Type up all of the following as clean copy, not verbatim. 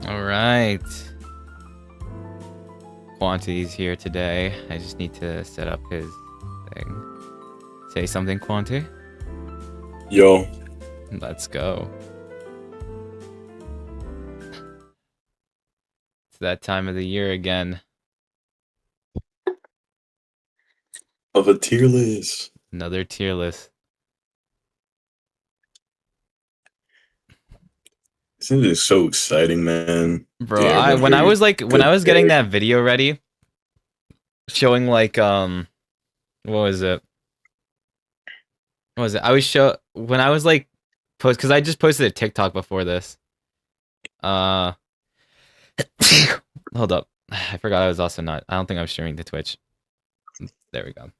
All right. Quantity's here today. I just need to set up his thing. Say something, Quanti. Yo. Let's go. It's that time of the year again. Of a tier list. Another tier list. This is so exciting, man. Bro, when I was getting that video ready, showing like what was it? What was it? When I was like because I just posted a TikTok before this. Hold up. I forgot I was also not. I don't think I'm streaming to Twitch. There we go.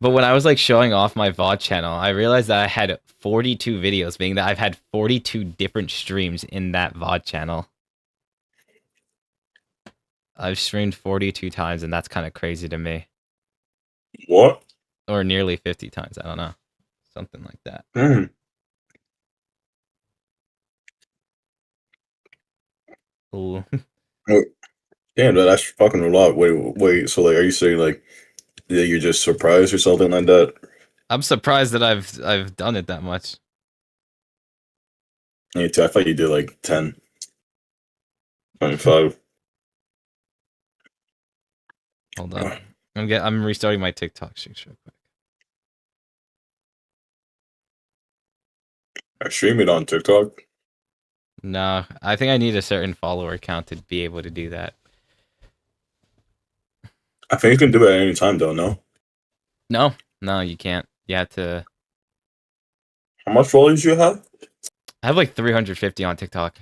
But when I was like showing off my VOD channel, I realized that I had 42 videos, meaning that I've had 42 different streams in that VOD channel. I've streamed 42 times, and that's kind of crazy to me. What? Or nearly 50 times. I don't know. Something like that. Ooh. Damn, that's fucking a lot. Wait. So, like, are you saying like that you're just surprised or something like that? I'm surprised that I've done it that much. Me too. I thought you did like 10, 25. Hold up. I'm restarting my TikTok streams real quick. I stream it on TikTok. No, I think I need a certain follower count to be able to do that. I think you can do it at any time, though. No, you can't. You have to. How much followers do you have? I have like 350 on TikTok.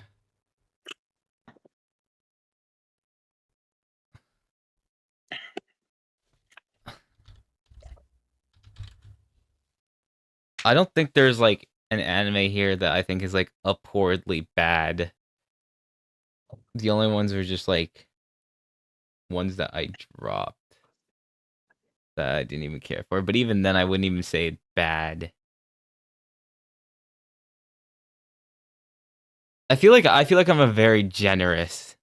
I don't think there's like an anime here that I think is like abhorrently bad. The only ones are just like ones that I dropped that I didn't even care for. But even then, I wouldn't even say it's bad. I feel like I'm a very generous,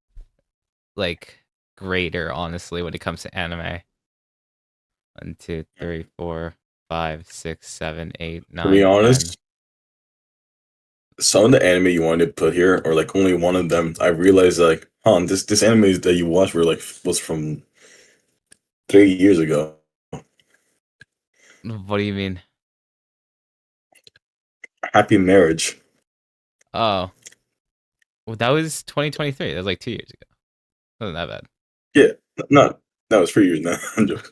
like, grader, honestly, when it comes to anime. 1, 2, 3, 4, 5, 6, 7, 8, 9. To be honest, some of the anime you wanted to put here, or like only one of them, I realized like, this anime that you watched was from 3 years ago. What do you mean? Happy Marriage. Oh. Well, that was 2023. That was like 2 years ago. Wasn't that bad. Yeah, no, that was 3 years now. I'm joking.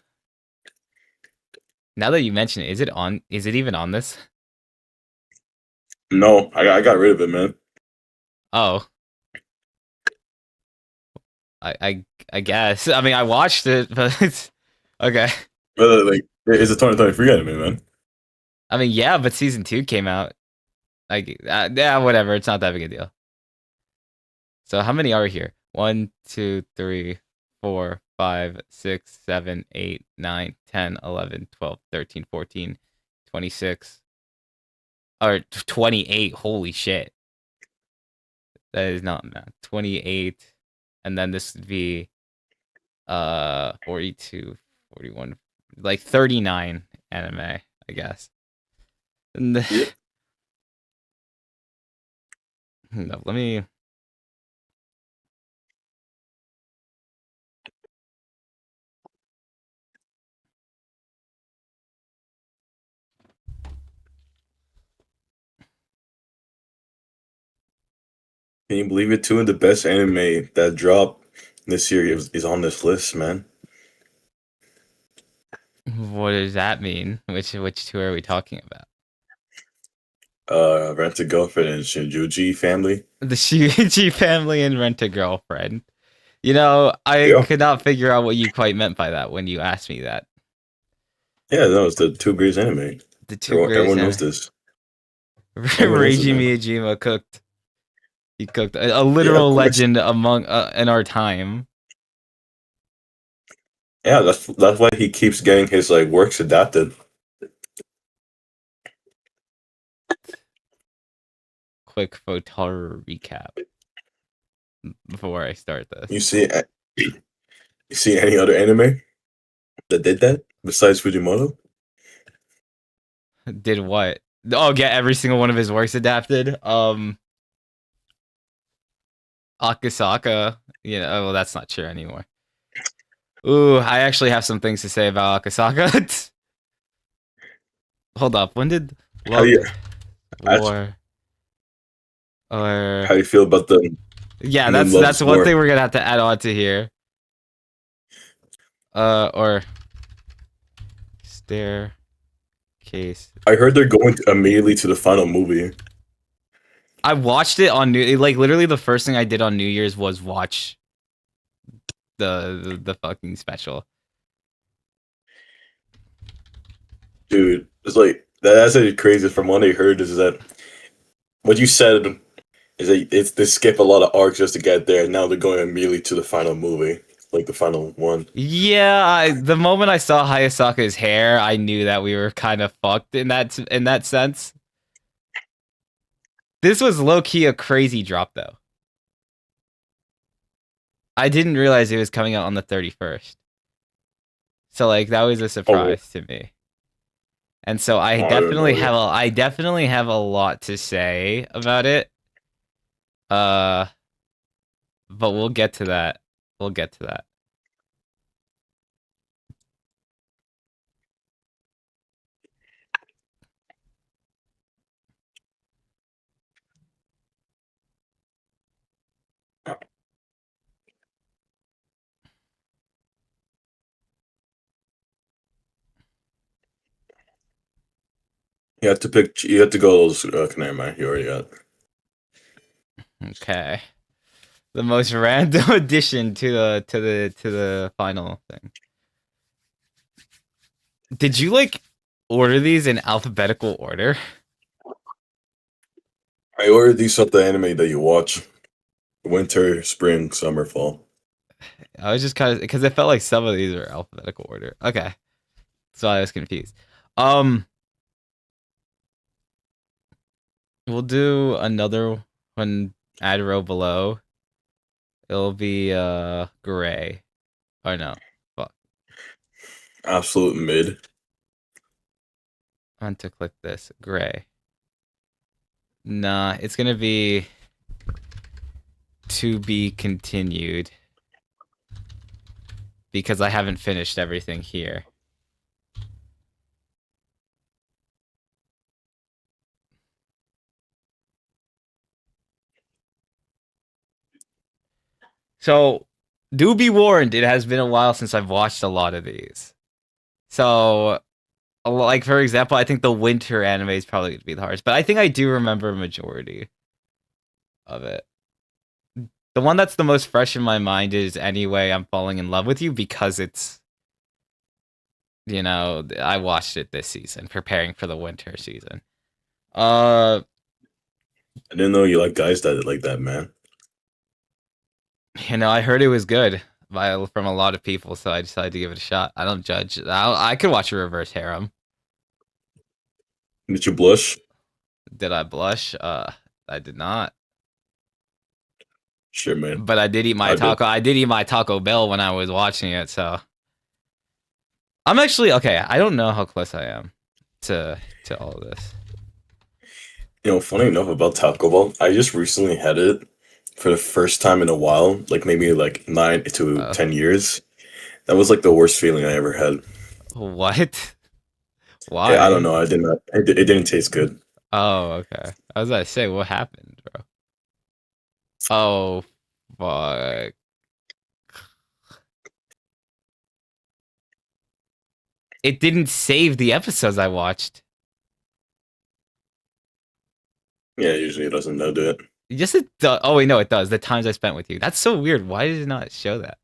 Now that you mention it, is it even on this? No, I got rid of it, man. Oh. I guess. I mean, I watched it, but it's okay. But like, it's a 2023 anime, man. I mean, yeah, but season 2 came out. Like, yeah, whatever. It's not that big a deal. So how many are here? 1, 2, 3, 4, 5, 6, 7, 8, 9, 10, 11, 12, 13, 14, 26. Or 28. Holy shit. That is not math. 28. And then this would be 42, 41, like 39 anime, I guess. Yep. No, let me. Can you believe it? Two of the best anime that dropped this year is on this list, man. What does that mean? Which two are we talking about? Rent a Girlfriend and Shinjuji Family. The Shuichi Family and Rent a Girlfriend. You know, I could not figure out what you quite meant by that when you asked me that. Yeah, that was the two greatest anime. The two greatest. Everyone knows this. Reiji Miyajima cooked. He cooked a literal legend among in our time. Yeah, that's why he keeps getting his like works adapted. Quick Photaru recap. before I start You this. see, you see any other anime that did that besides Fujimoto? Did what? Oh, get every single one of his works adapted. Akasaka. Well, that's not true anymore. Ooh, I actually have some things to say about Akasaka. Hold up. When did How do you Love ask, War or how do you feel about the yeah, and then that's loves one war? thing we're gonna have to add on to here. Or staircase. I heard they're going immediately to the final movie. I watched it on New like literally the first thing I did on New Year's was watch the fucking special. Dude, it's like that's actually crazy. From what I heard is that what you said is that they skip a lot of arcs just to get there. Now they're going immediately to the final movie, like the final one. Yeah, the moment I saw Hayasaka's hair, I knew that we were kind of fucked in that sense. This was low key a crazy drop though. I didn't realize it was coming out on the 31st. So like that was a Oh, surprise to me. And so I don't know. Yeah, I definitely have a lot to say about it. Uh but we'll get to that. We'll get to that. you have to pick. You have to go. Never mind. You already got. Okay. The most random addition to the final thing. Did you like order these in alphabetical order? I ordered these of the anime that you watch. Winter, spring, summer, fall. I was just kind of because it felt like some of these are alphabetical order. Okay, so I was confused. Um, we'll do another one. Add row below. It'll be gray. Or no, fuck. Absolute mid. I want to click this gray. Nah, it's gonna be to be continued because I haven't finished everything here. So, do be warned, it has been a while since I've watched a lot of these. So, like for example, I think the winter anime is probably going to be the hardest, but I think I do remember a majority of it. The one that's the most fresh in my mind is Anyway, I'm Falling in Love with You because I watched it this season, preparing for the winter season. Uh, I didn't know you like guys that like that, man. I heard it was good from a lot of people, so I decided to give it a shot. I don't judge. I could watch a reverse harem. Did you blush? Did I blush? I did not. Sure, man. But I did eat my I did. taco. I did eat my Taco Bell when I was watching it, so I'm actually okay. I don't know how close I am to all of this. Funny enough about Taco Bell, I just recently had it for the first time in a while, like maybe like 9 to 10 years. That was like the worst feeling I ever had. What? Yeah, I don't Why? know. I did not. It didn't taste good. Oh, okay. I was gonna say, what happened, bro? Oh, fuck. It didn't save the episodes I watched. Yeah, usually it doesn't do it. Yes, it does. Oh wait, no, it does. The times I spent with you. That's so weird. Why did it not show that?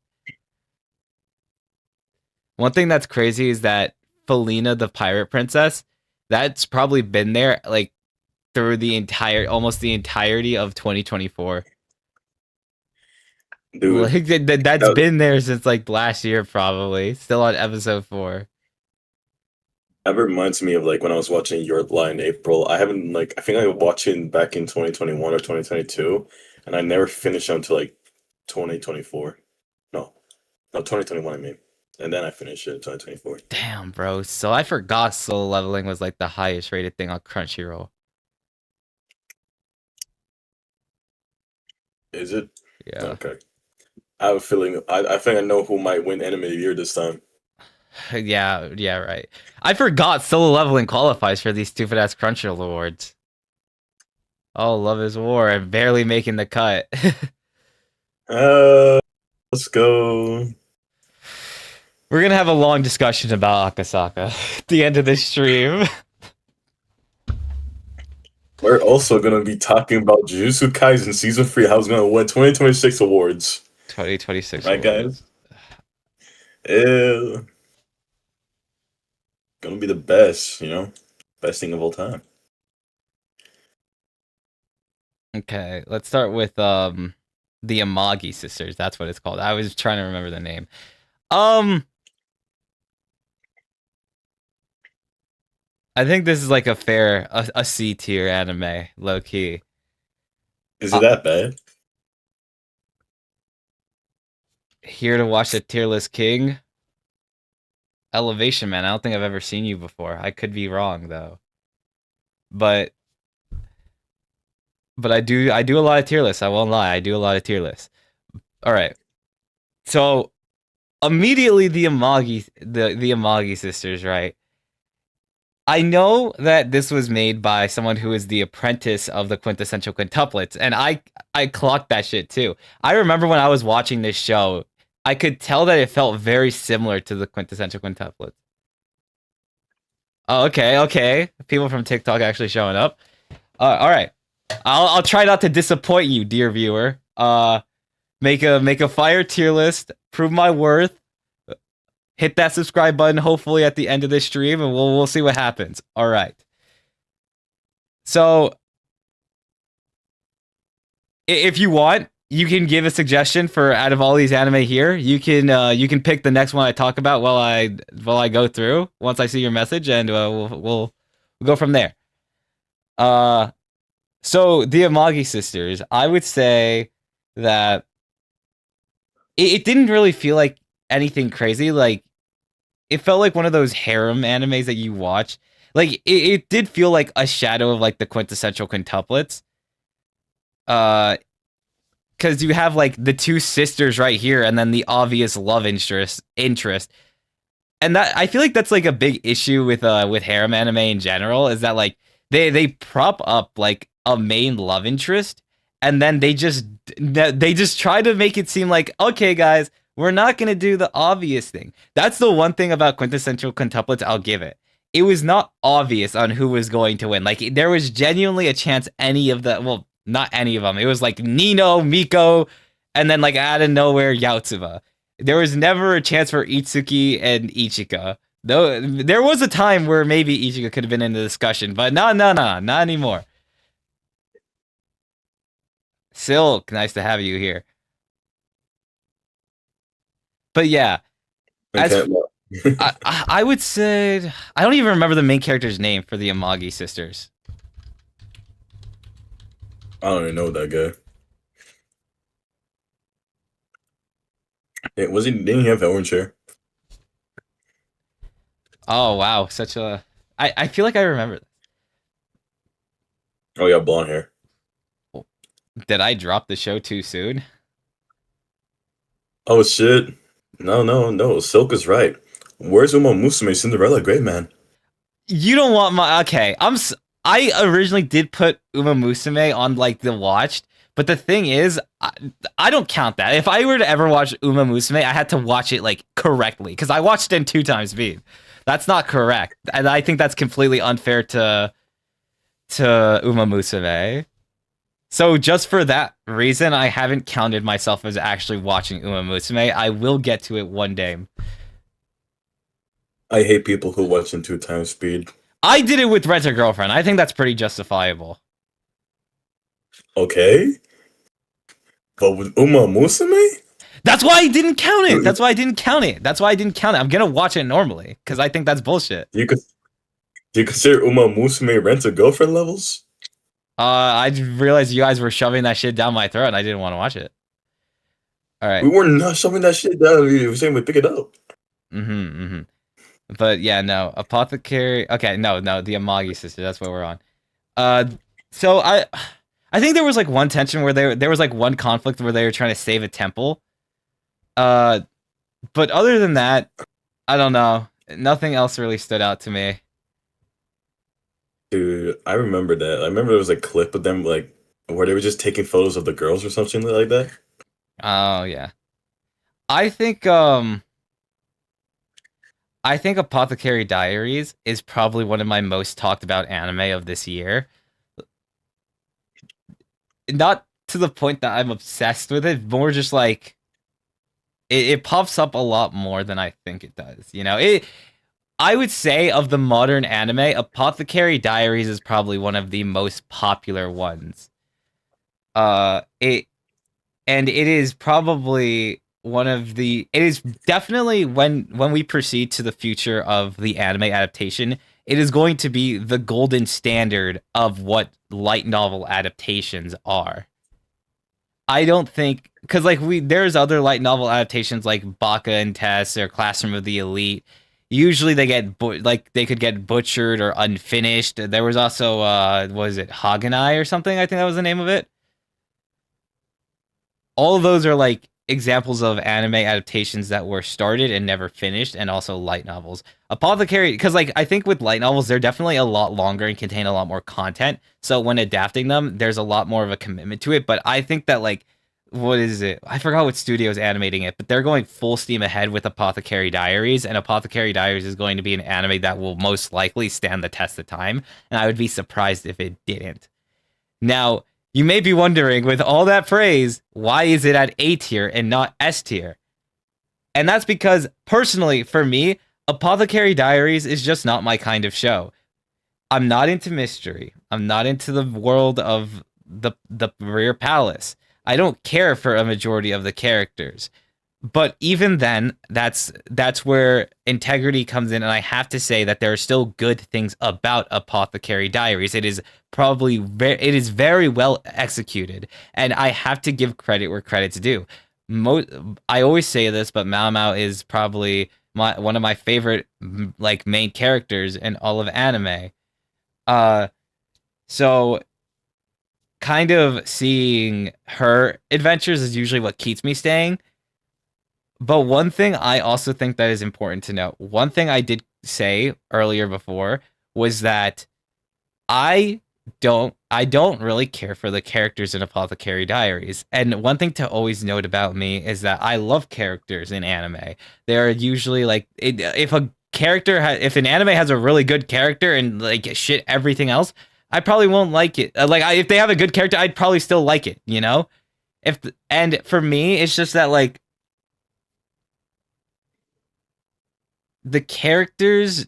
One thing that's crazy is that Felina, the pirate princess, that's probably been there like through almost the entirety of 2024. Dude, Like that's that, been there since like last year, probably. Still on episode 4. that reminds me of like when I was watching Your Lie in April. I haven't like I think I watched it back in 2021 or 2022, and I never finished until like 2024. No, no, 2021. I mean, and then I finished it in 2024. Damn, bro. So I forgot Solo Leveling was like the highest rated thing on Crunchyroll. Is it? Yeah. Okay. I have a feeling. I think I know who might win Anime of the Year this time. Yeah, right. I forgot Solo Leveling qualifies for these stupid ass Crunchyroll awards. Oh, Love is War and barely making the cut. Let's go. We're gonna have a long discussion about Akasaka at the end of this stream. We're also gonna be talking about Jujutsu Kaisen season 3. How's gonna win 2026 awards? 2026 Right, awards. guys? Yeah. Gonna be the best, best thing of all time. Okay, let's start with the Amagi sisters. That's what it's called. I was trying to remember the name. I think this is like a C tier anime, low key. Is it that bad? Here to watch the tier list king. Elevation Man. I don't think I've ever seen you before. I could be wrong though. But I do a lot of tier lists. I won't lie. I do a lot of tier lists. All right. So immediately the Amagi sisters, right? I know that this was made by someone who is the apprentice of the quintessential quintuplets, and I clocked that shit too. I remember when I was watching this show, I could tell that it felt very similar to the quintessential quintuplets. Oh, okay. People from TikTok actually showing up. All right. I'll try not to disappoint you, dear viewer. Make a fire tier list, prove my worth. Hit that subscribe button hopefully at the end of this stream and we'll see what happens. All right. So if you want, you can give a suggestion for out of all these anime here. You can pick the next one I talk about while I go through once I see your message, and we'll go from there. So the Amagi sisters, I would say that it didn't really feel like anything crazy. Like it felt like one of those harem animes that you watch. Like it did feel like a shadow of like the quintessential quintuplets. Because you have like the two sisters right here, and then the obvious love interest, and that I feel like that's like a big issue with harem anime in general, is that like they prop up like a main love interest, and then they just try to make it seem like, okay guys, we're not gonna do the obvious thing. That's the one thing about quintessential quintuplets I'll give it. It was not obvious on who was going to win. Like there was genuinely a chance any of the, well, not any of them. It was like Nino, Miko, and then like out of nowhere Yaotsuba. There was never a chance for Itsuki and Ichika. Though there was a time where maybe Ichika could have been in the discussion, but no, not anymore. Silk, nice to have you here. But yeah, I would say I don't even remember the main character's name for the Amagi sisters. I don't even know that guy. Didn't he have orange hair? Oh wow, I feel like I remember. Oh yeah, blonde hair. Did I drop the show too soon? Oh shit. No. Silk is right. Where's Uma Musume Cinderella? Great man. You don't want my, okay. I originally did put Uma Musume on like the watched, but the thing is, I don't count that. If I were to ever watch Uma Musume, I had to watch it like correctly because I watched it in 2 times speed. That's not correct, and I think that's completely unfair to Uma Musume. So just for that reason, I haven't counted myself as actually watching Uma Musume. I will get to it one day. I hate people who watch in 2 times speed. I did it with Rent a Girlfriend. I think that's pretty justifiable. Okay. But with Uma Musume? That's why I didn't count it. That's why I didn't count it. I'm gonna watch it normally because I think that's bullshit. Do you consider Uma Musume Rent a Girlfriend levels? I realized you guys were shoving that shit down my throat, and I didn't want to watch it. All right. We were not shoving that shit down. We were saying we pick it up. Mm-hmm. Mm-hmm. But yeah, no. Apothecary. Okay, no. The Amagi sister. That's what we're on. Uh, so I think there was like one tension where there was like one conflict where they were trying to save a temple. Uh, but other than that, I don't know. Nothing else really stood out to me. Dude, I remember that. I remember there was a clip of them like where they were just taking photos of the girls or something like that. Oh yeah. I think I think Apothecary Diaries is probably one of my most talked about anime of this year. Not to the point that I'm obsessed with it, more just like it pops up a lot more than I think it does. You know, it I would say of the modern anime, Apothecary Diaries is probably one of the most popular ones. It and it is probably one of the it is definitely when we proceed to the future of the anime adaptation, it is going to be the golden standard of what light novel adaptations are. I don't think because like there's other light novel adaptations like Baka and Tess or Classroom of the Elite. Usually they get like they could get butchered or unfinished. There was also was it Haganai or something? I think that was the name of it. All of those are like examples of anime adaptations that were started and never finished, and also light novels. Apothecary, because like I think with light novels, they're definitely a lot longer and contain a lot more content. So when adapting them, there's a lot more of a commitment to it. But I think that like, what is it? I forgot what studio is animating it, but they're going full steam ahead with Apothecary Diaries, and Apothecary Diaries is going to be an anime that will most likely stand the test of time. And I would be surprised if it didn't. Now, you may be wondering, with all that praise, why is it at A tier and not S tier? And that's because, personally, for me, Apothecary Diaries is just not my kind of show. I'm not into mystery. I'm not into the world of the Rear Palace. I don't care for a majority of the characters. But even then, that's where integrity comes in, and I have to say that there are still good things about Apothecary Diaries. It is it is very well executed, and I have to give credit where credit's due. I always say this, but Mao Mao is probably one of my favorite like main characters in all of anime. Uh, so kind of seeing her adventures is usually what keeps me staying. But one thing I also think that is important to note, one thing I did say earlier before was that I I don't really care for the characters in Apothecary Diaries. And one thing to always note about me is that I love characters in anime. They're usually like if a if an anime has a really good character and like shit everything else, I probably won't like it. If they have a good character, I'd probably still like it, you know? And for me, it's just that like the characters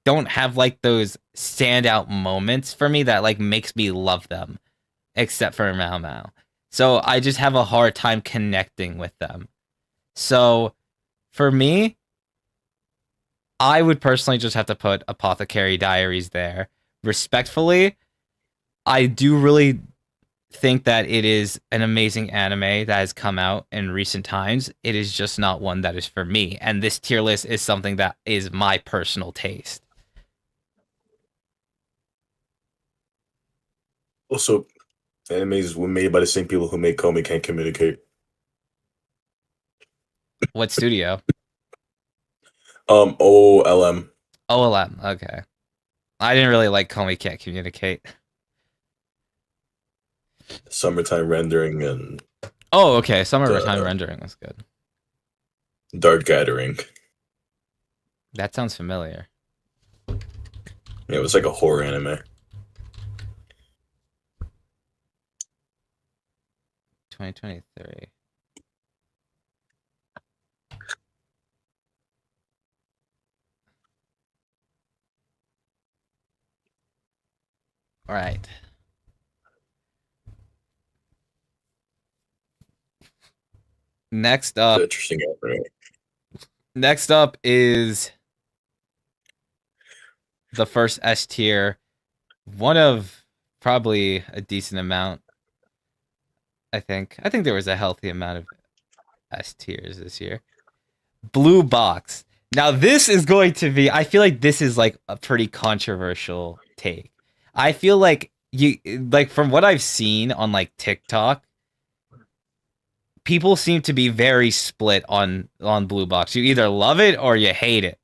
don't have like those standout moments for me that like makes me love them, except for Mao Mao. So I just have a hard time connecting with them. So for me, I would personally just have to put Apothecary Diaries there. Respectfully, I do really think that it is an amazing anime that has come out in recent times. It is just not one that is for me. And this tier list is something that is my personal taste. Also, animes were made by the same people who made Komi Can't Communicate. What studio? OLM. OLM. Okay. I didn't really like Comey Can't Communicate. Summertime Rendering and Oh, okay. Summer Time uh, Rendering was good. Dark Gathering. That sounds familiar. Yeah, it was like a horror anime. 2023. All right. Next It's an up, interesting anime. next up is the first S tier. One of probably a decent amount. I think. I think there was a healthy amount of S tiers this year. Blue box. Now this is going to be. I feel like this is like a pretty controversial take. I feel like you like from what I've seen on like TikTok, people seem to be very split on blue box. You either love it or you hate it.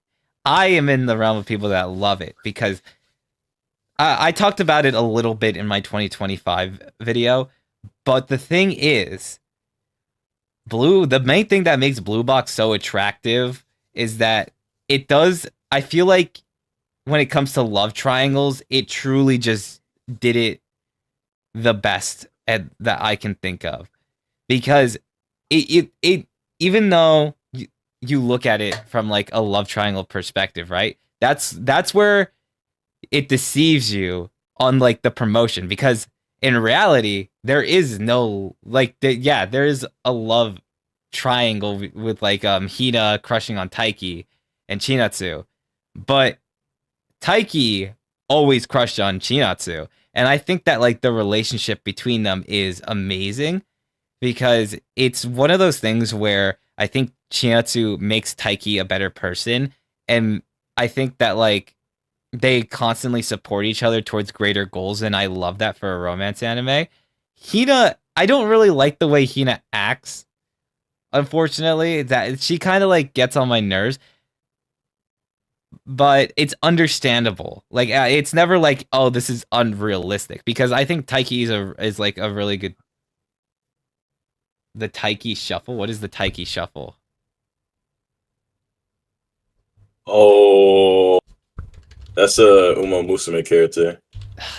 I am in the realm of people that love it because I talked about it a little bit in my 2025 video. But the thing is, the main thing that makes blue box so attractive is that it does. I feel like when it comes to love triangles, it truly just did it the best that I can think of because it even though you look at it from like a love triangle perspective, right? That's where it deceives you on like the promotion because in reality there is no yeah, there is a love triangle with like Hina crushing on Taiki and Chinatsu, but Taiki always crushed on Chinatsu, and I think that like the relationship between them is amazing because it's one of those things where I think Chinatsu makes Taiki a better person, and I think that like they constantly support each other towards greater goals, and I love that for a romance anime. Hina, I don't really like the way Hina acts. Unfortunately, that she kind of like gets on my nerves, but it's understandable. Like it's never like, oh, this is unrealistic because I think Taiki is like a really good. The Taiki shuffle. What is the Taiki shuffle? Oh, that's a Uma Musume character.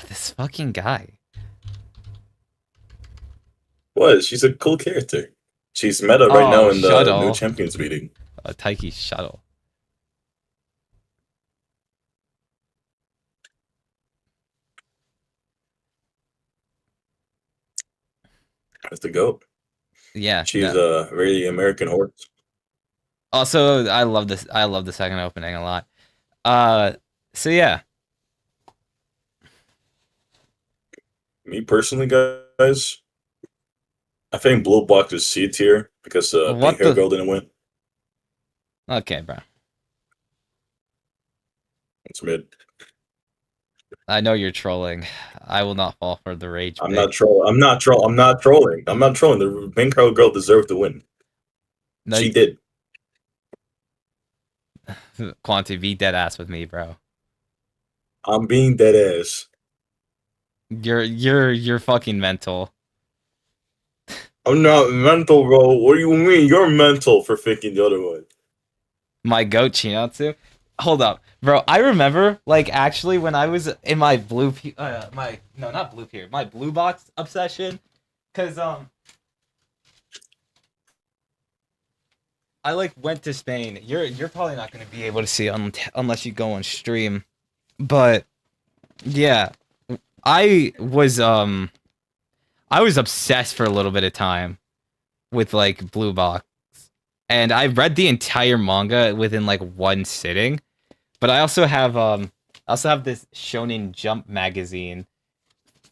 This fucking guy. What? She's a cool character. She's meta right now Oh, in the new shuttle. champions meeting. A Taiki shuttle. That's the goat. Yeah. She's No. a very American horse. Also, I love this. I love the second opening a lot. Uh, so yeah. Me personally, guys, I think Blue Box is C tier because Pink What Hair the? Girl didn't win. Okay, bro. It's mid. I know you're trolling. I will not fall for the rage I'm bait. not trolling. I'm not trolling. I'm not trolling. I'm not trolling. The Pink Hair Girl deserved to win. No, She did. Quanti, be dead ass with me, bro. I'm being dead ass. You're fucking mental. I'm not mental, bro. What do you mean? You're mental for thinking the other one. My goat Chinatsu. Hold up, bro. I remember, like, actually, when I was in my my no, not blue period, my blue box obsession, cause I like went to Spain. You're probably not gonna be able to see it unless you go on stream, but yeah, I was um I was obsessed for a little bit of time with like blue box, and I read the entire manga within like one sitting. But I also have this Shonen Jump magazine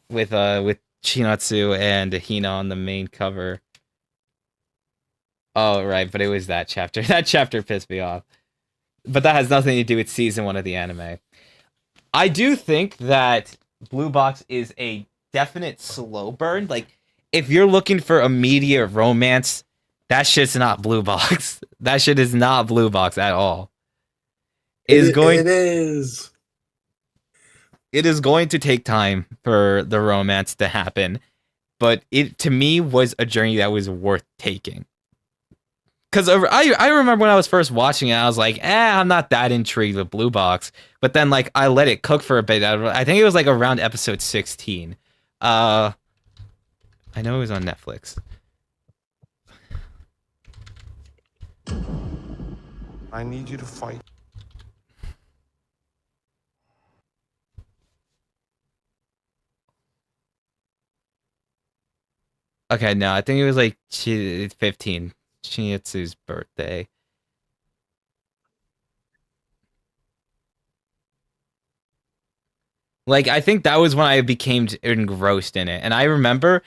with Chinatsu and Hina on the main cover. Oh right, but it was that chapter. That chapter pissed me off. But that has nothing to do with season 1 of the anime. I do think that Blue Box is a definite slow burn. Like if you're looking for immediate romance, that shit's not Blue Box. That shit is not Blue Box at all. It is. It is going to take time for the romance to happen, but it to me was a journey that was worth taking. Because I remember when I was first watching it, I was like, I'm not that intrigued with Blue Box. But then like I let it cook for a bit. I think it was like around episode 16. I know it was on Netflix. I need you to fight. Okay, no, I think it was like 15. Shinitsu's birthday. Like I think that was when I became engrossed in it. And I remember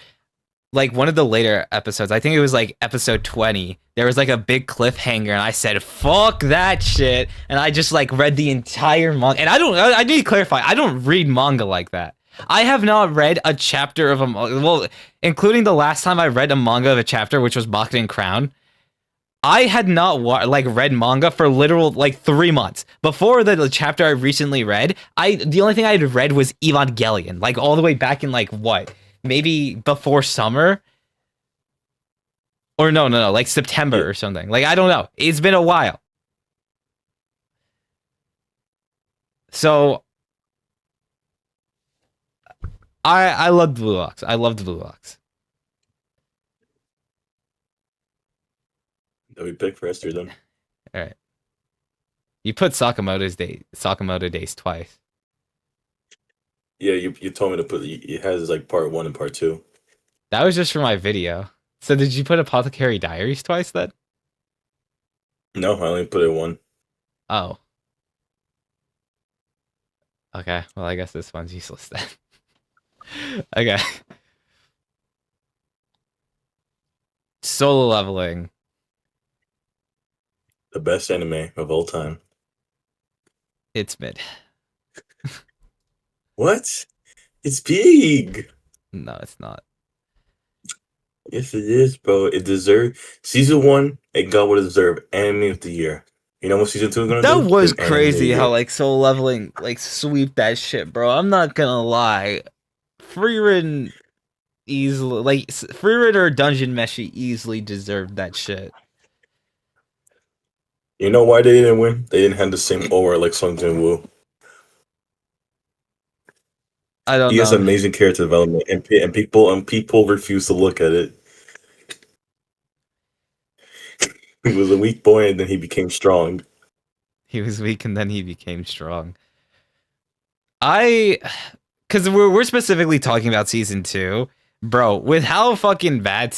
like one of the later episodes, I think it was like episode 20, there was like a big cliffhanger and I said, fuck that shit. And I just like read the entire manga. And I need to clarify, I don't read manga like that. I have not read a chapter of a manga, well, including the last time I read a manga of a chapter, which was Bakugan Crown. I had not read manga for literal like 3 months before the chapter I recently read. The only thing I had read was Evangelion, like all the way back in like what, maybe before summer, or no, like September or something. Like I don't know. It's been a while. So I loved Blue Locks. I loved Blue Locks. That we pick for Esther then. All right. You put Sakamoto Days twice. Yeah, you told me to put. It has like part 1 and part 2. That was just for my video. So did you put Apothecary Diaries twice then? No, I only put it 1. Oh. Okay. Well, I guess this one's useless then. Okay. Solo Leveling. The best anime of all time. It's mid. What? It's big. No, it's not. Yes, it is, bro. It deserved season 1. It got what it deserved. Anime of the year. You know what season 2 is gonna do? That was Anime crazy of the how year. like Solo Leveling like sweep that shit, bro. I'm not gonna lie. Freerin easily like Freerin or Dungeon Meshi easily deserved that shit. You know why they didn't win? They didn't have the same aura like Sung Jin Woo. I don't He has know. amazing character development, and people refuse to look at it. He was a weak boy, and then he became strong. He was weak and then he became strong. Because we're specifically talking about season 2, bro. With how fucking bad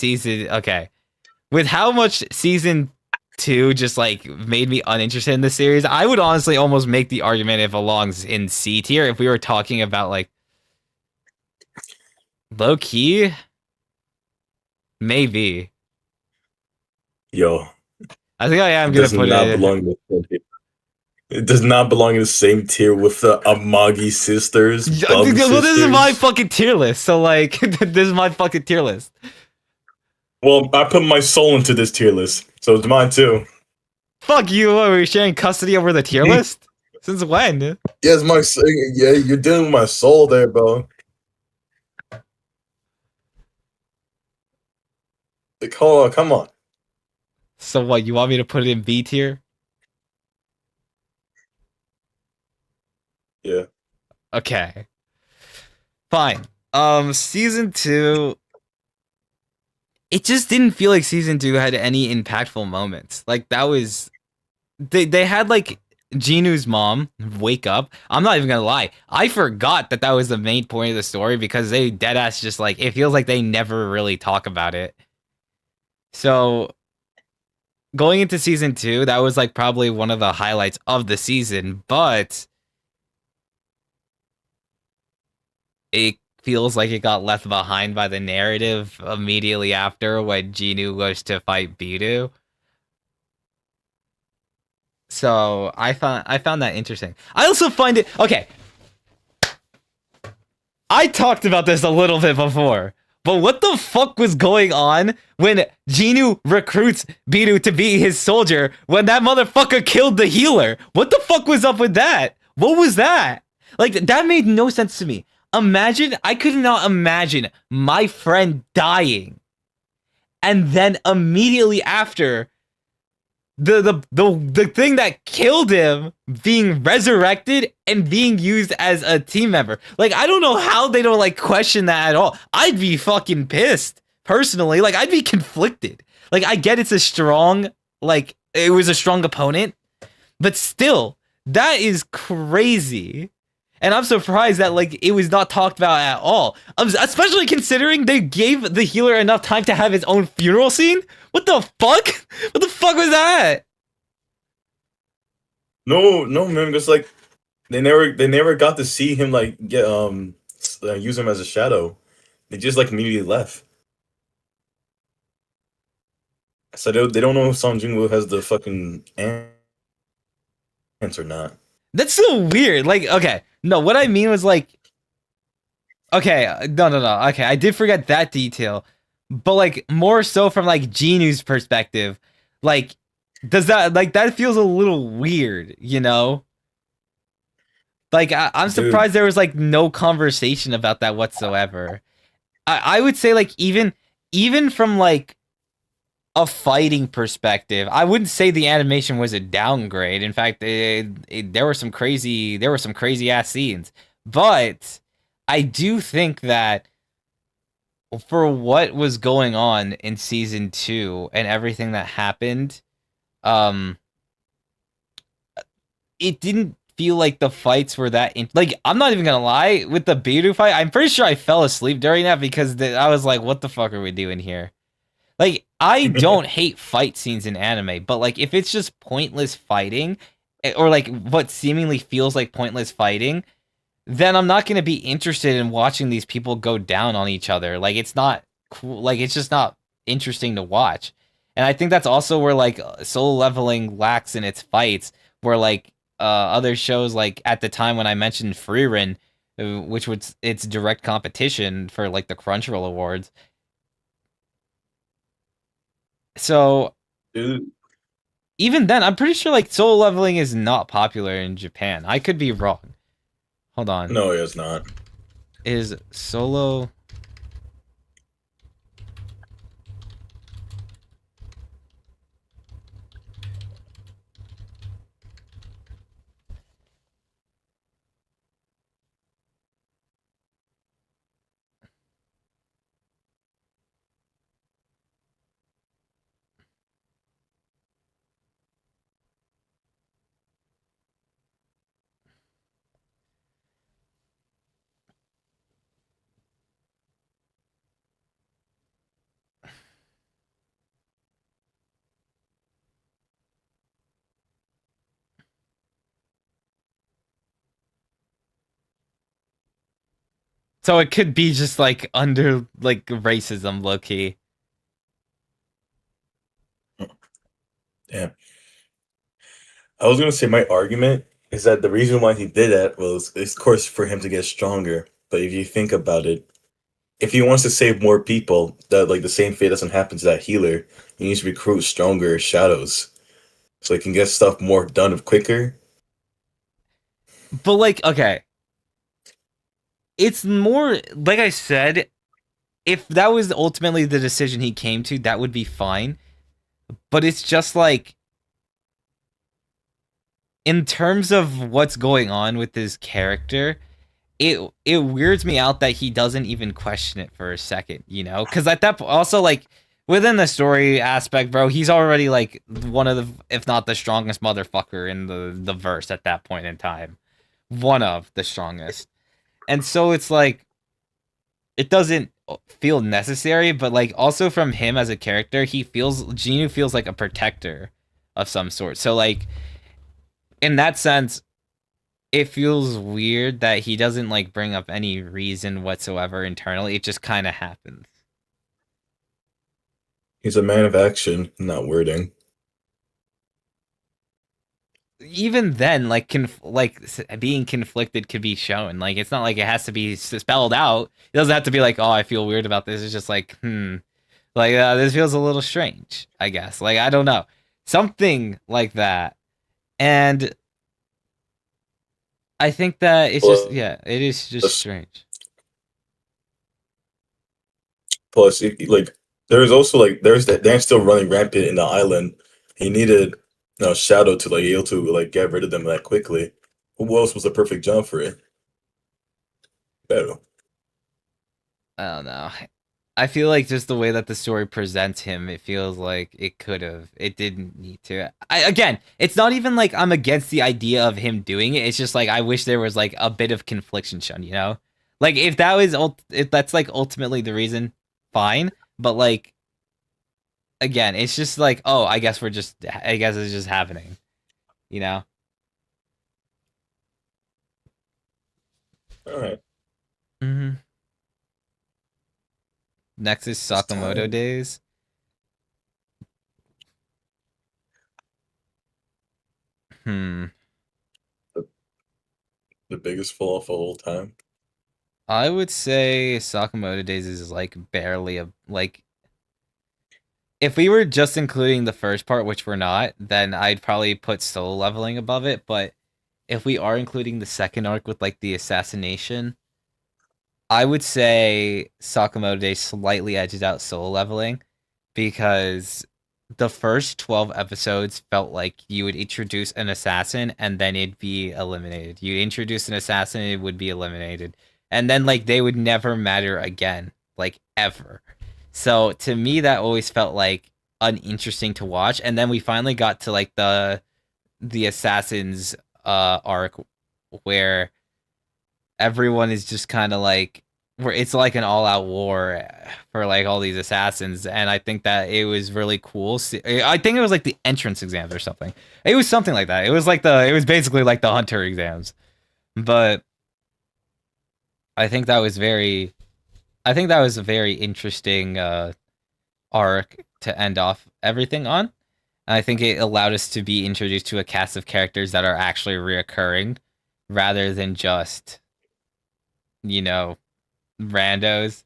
with how much season 2 just like made me uninterested in the series, I would honestly almost make the argument it belongs in C tier if we were talking about like low key. Maybe. Yo, I think I am it gonna does put not it. belong in the same tier. It does not belong in the same tier with the Amagi sisters. Well, Bum this is my sisters. fucking tier list. So like, this is my fucking tier list. Well, I put my soul into this tier list, so it's mine too. Fuck you! What, are we sharing custody over the tier list? Since when? Yes, yeah, you're dealing with my soul there, bro. Like, hold on, come on. So what? You want me to put it in B tier? Yeah. Okay. Fine. Season 2. It just didn't feel like season 2 had any impactful moments. Like that was, they had like Jinu's mom wake up. I'm not even gonna lie. I forgot that was the main point of the story because they deadass just like, it feels like they never really talk about it. So going into season 2, that was like probably one of the highlights of the season, but it feels like it got left behind by the narrative immediately after when Jinu goes to fight Biru. So I found that interesting. I also find it okay. I talked about this a little bit before, but what the fuck was going on when Jinu recruits Biru to be his soldier when that motherfucker killed the healer? What the fuck was up with that? What was that? Like that made no sense to me. I could not imagine my friend dying and then immediately after the thing that killed him being resurrected and being used as a team member. Like, I don't know how they don't like question that at all. I'd be fucking pissed personally. Like, I'd be conflicted. Like, I get it was a strong opponent, but still, that is crazy. And I'm surprised that like it was not talked about at all. Especially considering they gave the healer enough time to have his own funeral scene. What the fuck? What the fuck was that? No, man. Because like they never got to see him like get use him as a shadow. They just like immediately left. So they don't know if Song Joong-woo has the fucking ants or not. That's so weird. Like, okay, no, what I mean was like, okay, no. Okay, I did forget that detail, but like more so from like Jinu's perspective, like, does that like that feels a little weird, you know? Like, I'm Dude, surprised there was like no conversation about that whatsoever. I would say like even from like a fighting perspective, I wouldn't say the animation was a downgrade. In fact, there were some crazy ass scenes. But I do think that for what was going on in season 2 and everything that happened, um it didn't feel like the fights were that like, I'm not even gonna lie, with the Biru fight, I'm pretty sure I fell asleep during that because I was like, what the fuck are we doing here? Like, I don't hate fight scenes in anime, but like if it's just pointless fighting, or like what seemingly feels like pointless fighting, then I'm not going to be interested in watching these people go down on each other. Like, it's not cool. Like, it's just not interesting to watch. And I think that's also where like Solo Leveling lacks in its fights, where like other shows, like at the time when I mentioned Freerin, which was its direct competition for like the Crunchyroll Awards. So dude, even then, I'm pretty sure like Solo Leveling is not popular in Japan. I could be wrong. Hold on. no, it's not. Is Solo So it could be just like under like racism, low key. Yeah. I was gonna say my argument is that the reason why he did that was, of course, for him to get stronger. But if you think about it, if he wants to save more people, that like the same fate doesn't happen to that healer, he needs to recruit stronger shadows so he can get stuff more done quicker. But like, okay, it's more like I said, if that was ultimately the decision he came to, that would be fine. But it's just like, in terms of what's going on with his character, it weirds me out that he doesn't even question it for a second, you know? Because at that also like within the story aspect, bro, he's already like one of the, if not the strongest motherfucker in the verse at that point in time, one of the strongest. And so it's like it doesn't feel necessary, but like also from him as a character, he feels Genu feels like a protector of some sort. So like in that sense, it feels weird that he doesn't like bring up any reason whatsoever internally. It just kind of happens. He's a man of action, not wording. Even then, like being conflicted could be shown. Like it's not like it has to be spelled out. It doesn't have to be like, oh, I feel weird about this. It's just like, like this feels a little strange. I guess. Like I don't know, something like that. And I think that it's just, yeah, it is just Plus, strange. like there's also like there's that they're still running rampant in the island. He needed Shadow to like able to like get rid of them that quickly. Who else was the perfect job for it? Better. I don't know. I feel like just the way that the story presents him, it feels like it didn't need to. Again, it's not even like I'm against the idea of him doing it. It's just like I wish there was like a bit of confliction shown, you know? Like if that was if that's like ultimately the reason, fine. But like again, it's just like, oh, I guess it's just happening, you know? All right, Mhm. Next is it's Sakamoto time. Days. Hmm. The biggest fall off of all time. I would say Sakamoto Days is like barely a like. If we were just including the first part, which we're not, then I'd probably put Solo Leveling above it. But if we are including the second arc with like the assassination, I would say Sakamoto Days slightly edges out Solo Leveling because the first 12 episodes felt like you would introduce an assassin and then it'd be eliminated. You introduce an assassin, it would be eliminated. And then like they would never matter again, like ever. So to me that always felt like uninteresting to watch. And then we finally got to like the assassins arc where everyone is just kind of like where it's like an all-out war for like all these assassins, and I think that it was really cool. I think it was like the entrance exams or something. It was something like that. It was basically like the hunter exams, but I think that was a very interesting arc to end off everything on. And I think it allowed us to be introduced to a cast of characters that are actually reoccurring rather than just, you know, randos.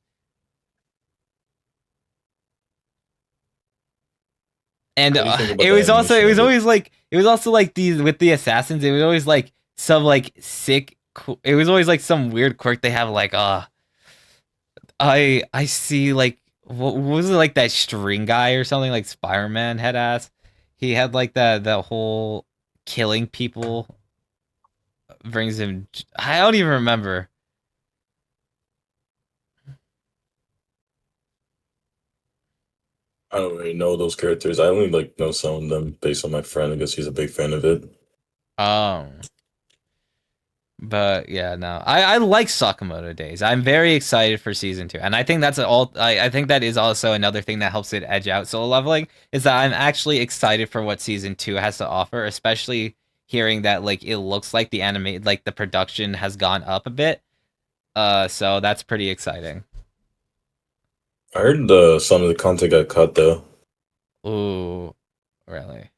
And What do you think about it the was also animation of it? it was also like these with the assassins. It was always like some like sick. It was always like some weird quirk they have. Like I see like what was it like that string guy or something like Spider-Man head ass. He had like the whole killing people brings him. I don't even remember. I don't really know those characters. I only like know some of them based on my friend because he's a big fan of it. Um, But yeah, no, I like Sakamoto Days. I'm very excited for season 2, and I think that's all. I think that is also another thing that helps it edge out Solo Leveling is that I'm actually excited for what season 2 has to offer, especially hearing that like it looks like the production has gone up a bit. So that's pretty exciting. I heard some of the content got cut though. Ooh, really?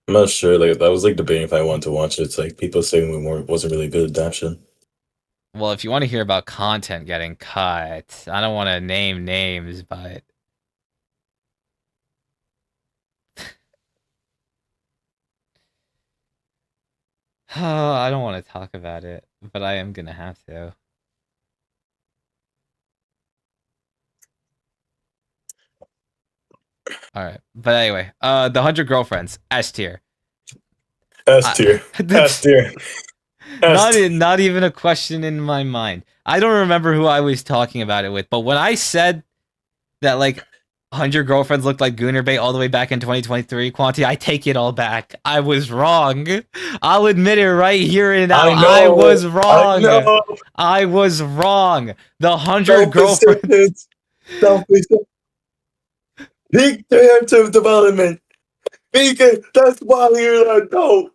I'm not sure. Like I was like debating if I wanted to watch it. It's like people saying wasn't really good adaptation. Well, if you want to hear about content getting cut, I don't want to name names, but I don't want to talk about it, but I am gonna have to. All right, but anyway, the 100 Girlfriends S tier. S I, tier, S that's tier, S tier. not even a question in my mind. I don't remember who I was talking about it with, but when I said that like 100 Girlfriends looked like Gooner Bait all the way back in 2023, Quanti, I take it all back. I was wrong. I'll admit it right here and now. I I know, was I wrong. know. I was wrong. The 100 Girlfriends. Self-acceptance, self-acceptance. Peak character development. Peak. That's why you're like, no.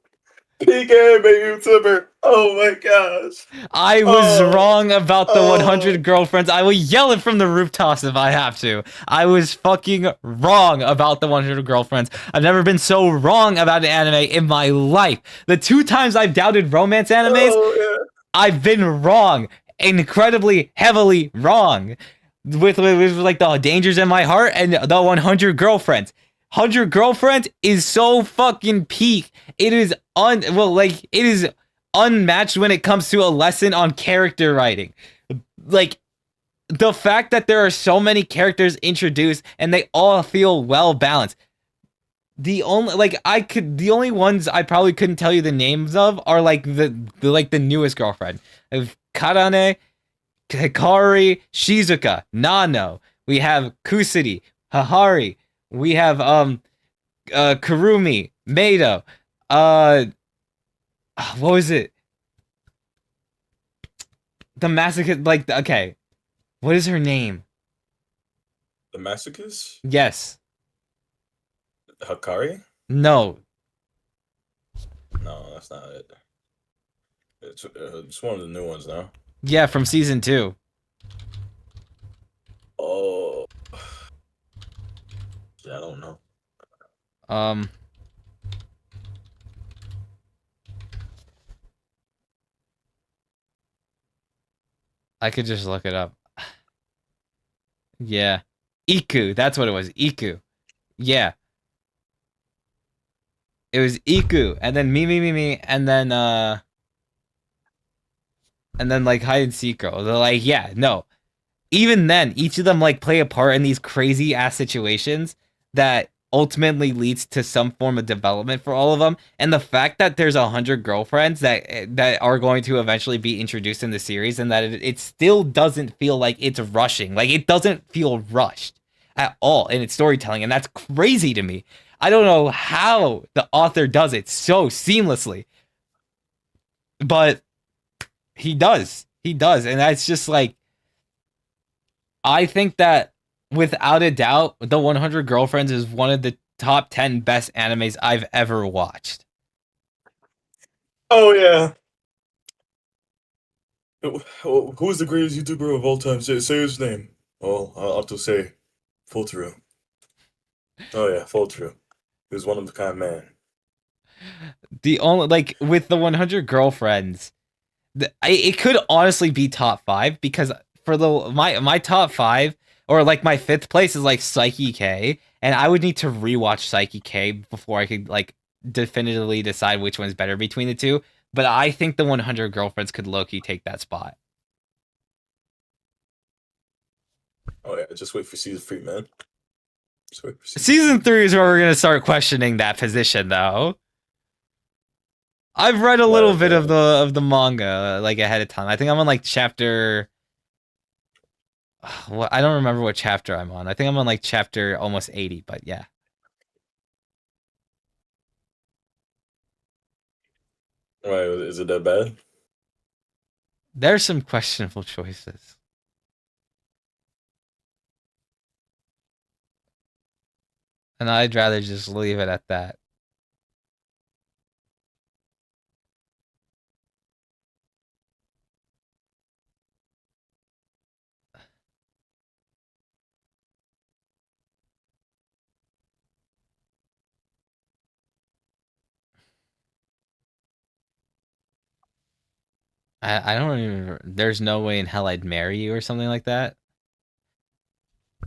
Peak anime YouTuber. Oh my gosh. I was Oh, wrong about the oh. 100 Girlfriends. I will yell it from the rooftops if I have to. I was fucking wrong about the 100 Girlfriends. I've never been so wrong about an anime in my life. The 2 times I've doubted romance animes, Oh yeah. I've been wrong. Incredibly heavily wrong. With like the Dangers in My Heart and the 100 Girlfriends. 100 Girlfriends is so fucking peak. It is it is unmatched when it comes to a lesson on character writing. Like the fact that there are so many characters introduced and they all feel well balanced. The only ones I probably couldn't tell you the names of are like the newest girlfriend of Karane, Hikari, Shizuka, Nano. We have Kusiri, Hahari. We have Kurumi, Meido. Uh what was it? The masochist, like, okay, what is her name? The Masochist? Yes. Hakari? No. No, that's not it. It's one of the new ones now. Yeah, from season 2. Oh, yeah, I don't know. Um, I could just look it up. Yeah. Iku, that's what it was. Iku. Yeah. It was Iku, and then me, and then like hide and seek girl. They're like, yeah, no. Even then, each of them like play a part in these crazy ass situations that ultimately leads to some form of development for all of them. And the fact that there's 100 girlfriends that are going to eventually be introduced in the series, and that it still doesn't feel like it's rushing. Like it doesn't feel rushed at all in its storytelling, and that's crazy to me. I don't know how the author does it so seamlessly, but he does. He does, and that's just like I think that without a doubt, The 100 Girlfriends is one of the top 10 best animes I've ever watched. Oh yeah. Who's the greatest YouTuber of all time? Say his name. Oh, I'll have to say Photaru. Oh yeah, Photaru. He was one of a kind man. The only like with The 100 Girlfriends, it could honestly be top 5 because for the my top 5 or like my 5th place is like Psyche K, and I would need to rewatch Psyche K before I could like definitively decide which one's better between the two. But I think The 100 Girlfriends could low-key take that spot. Oh yeah, just wait for season 3, man. Just wait for Season 3 is where we're gonna start questioning that position, though. I've read a little bit of the manga like ahead of time. I think I'm on like chapter. Well, I don't remember what chapter I'm on. I think I'm on like chapter almost 80, but yeah. Right, is it that bad? There's some questionable choices. And I'd rather just leave it at that. I don't even. There's no way in hell I'd marry you or something like that.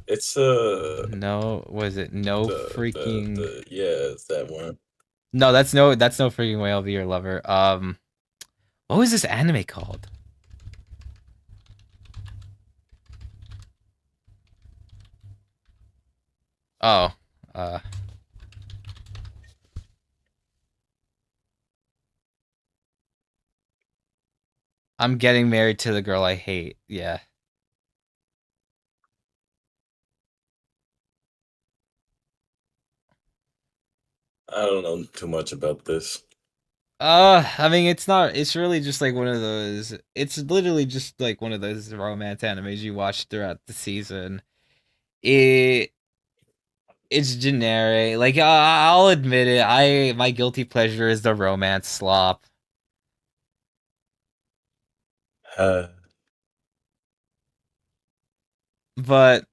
It's No, was it no freaking? yeah, it's that one. No, that's no freaking way. I'll be your lover. What was this anime called? Oh, uh, I'm getting married to the girl I hate. Yeah. I don't know too much about this. I mean, it's not. It's really just like one of those. It's literally just like one of those romance animes you watch throughout the season. It it's generic. Like I'll admit it. My guilty pleasure is the romance slop. Uh, But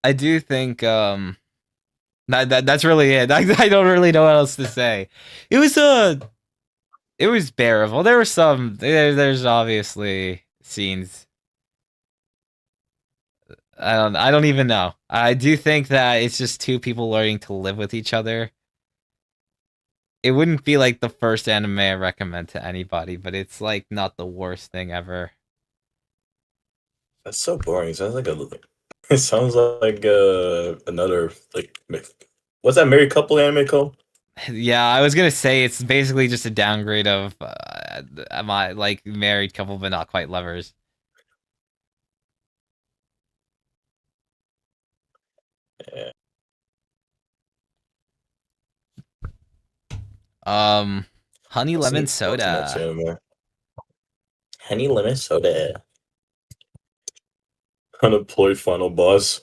I do think that's really it. I don't really know what else to say. It was it was bearable. There were there's obviously scenes. I don't even know. I do think that it's just two people learning to live with each other. It wouldn't be like the first anime I recommend to anybody, but it's like not the worst thing ever. that's so boring. It sounds like a. It sounds like another like. What's that married couple anime called? Yeah, I was gonna say it's basically just a downgrade of my like married couple, but not quite lovers. Yeah, Um, honey I've lemon seen far too much soda. anime. Honey lemon soda. Unemployed final boss.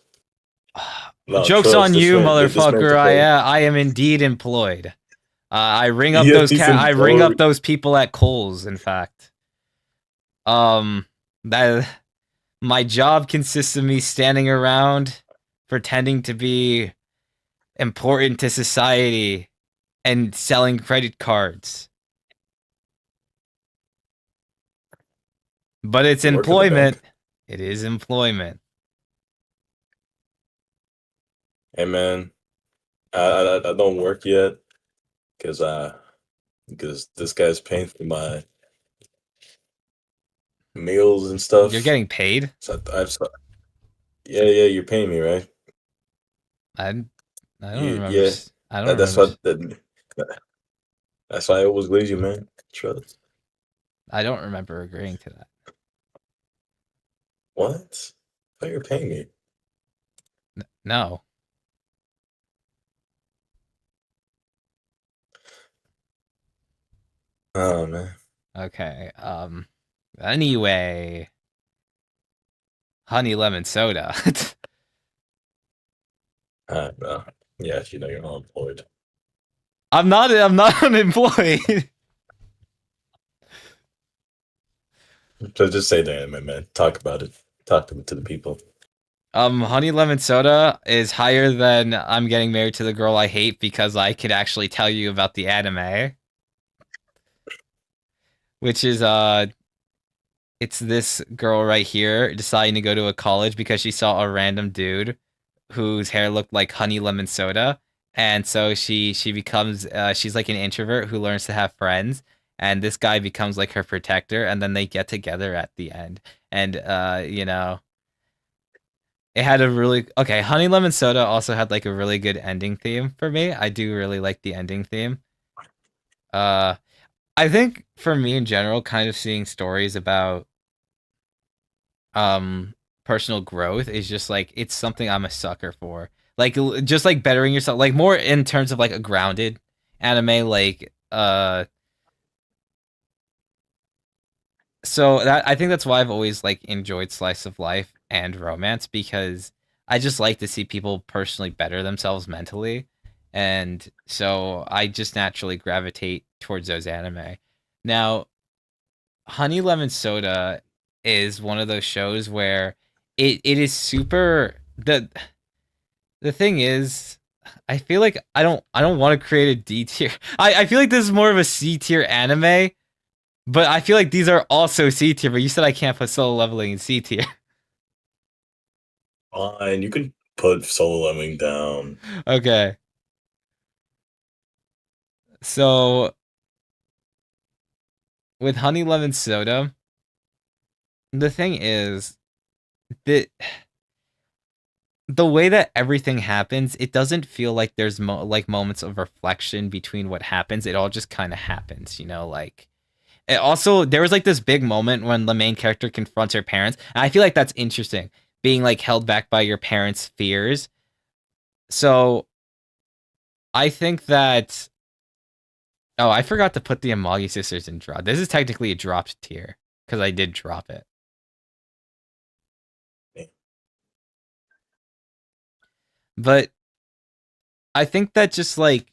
No, Joke's trust on this you, man. This man's motherfucker. employed. I am indeed employed. I ring up Yes, those he's I ring up employed. those people at Kohl's. In fact, um, that my job consists of me standing around pretending to be important to society and selling credit cards. But it's You work for the employment. bank. It is employment. Hey man, I don't work yet because this guy's paying for my meals and You're stuff. getting paid? So yeah, you're paying me, right? I I don't remember. Yeah, I don't that, that's remember. what that's why I always glad you, man. Trust. I don't remember agreeing to that. What? I thought you were paying me. No. Oh man. Okay. Anyway, honey lemon soda. Well, yeah, you know you're unemployed. I'm not. I'm not unemployed. So just say that, man. Talk about it. Talk to the people. Honey lemon soda is higher than I'm getting married to the girl I hate because I could actually tell you about the anime, which is it's this girl right here deciding to go to a college because she saw a random dude whose hair looked like honey lemon soda, and so she becomes she's like an introvert who learns to have friends, and this guy becomes like her protector, and then they get together at the end, and it had a really okay. Honey lemon soda also had like a really good ending theme for me. I do really like the ending theme. Uh, I think for me in general, kind of seeing stories about um personal growth is just like it's something I'm a sucker for. Like just like bettering yourself, like more in terms of like a grounded anime, like so that I think that's why I've always like enjoyed slice of life and romance because I just like to see people personally better themselves mentally. And so I just naturally gravitate towards those anime. Now, Honey Lemon Soda is one of those shows where it is super the thing is I feel like I don't want to create a D tier. I feel like this is more of a C tier anime, but I feel like these are also C tier, but you said I can't put solo leveling in C tier. Fine, you can put solo leveling down. Okay. So with Honey Lemon Soda, the thing is that the way that everything happens, it doesn't feel like there's like moments of reflection between what happens. It all just kind of happens, like it also there was like this big moment when the main character confronts her parents, and I feel like that's interesting, being like held back by your parents' fears. So I think that oh, I forgot to put the Amagi sisters in drop. This is technically a dropped tier because I did drop it. But I think that just like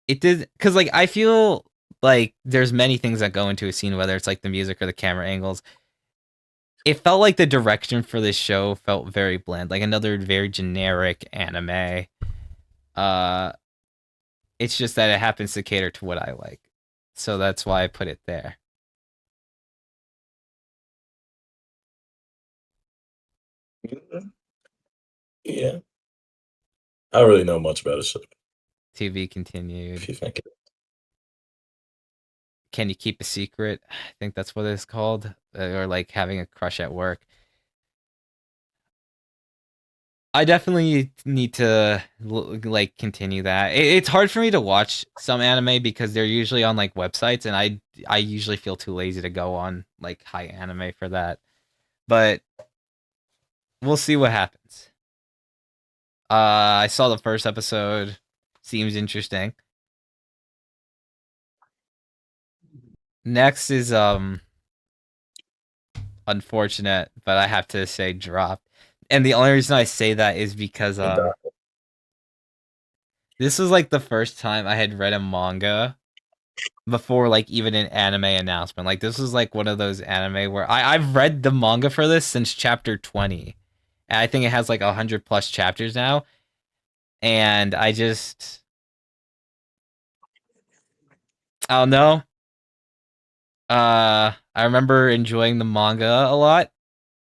it did because like I feel like there's many things that go into a scene, whether it's like the music or the camera angles. It felt like the direction for this show felt very bland, like another very generic anime. Uh, it's just that it happens to cater to what I like, so that's why I put it there. Yeah, I don't really know much about it. So To be continued. if you think it, Can you keep a secret? I think that's what it's called, or like having a crush at work. I definitely need to like continue that. It's hard for me to watch some anime because they're usually on like websites, and I usually feel too lazy to go on like high anime for that. But we'll see what happens. I saw the first episode. Seems interesting. Next is unfortunate, but I have to say dropped. And the only reason I say that is because and this was like the first time I had read a manga before like even an anime announcement. Like this was like one of those anime where I've read the manga for this since chapter 20. And I think it has like 100 plus chapters now. And I don't know. I remember enjoying the manga a lot,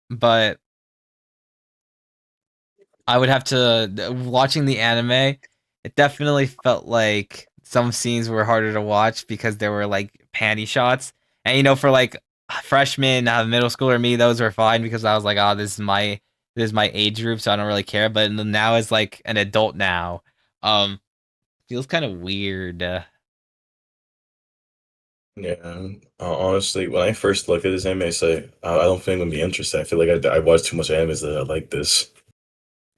but I would have to watching the anime. It definitely felt like some scenes were harder to watch because there were like panty shots, and for like freshman, middle schooler me, those were fine because I was like, oh, this is my age group, so I don't really care. But now as like an adult now, feels kind of weird. Yeah, honestly, when I first look at this anime, I say I don't think I'm gonna be interested. I feel like I watched too much animes that I like this.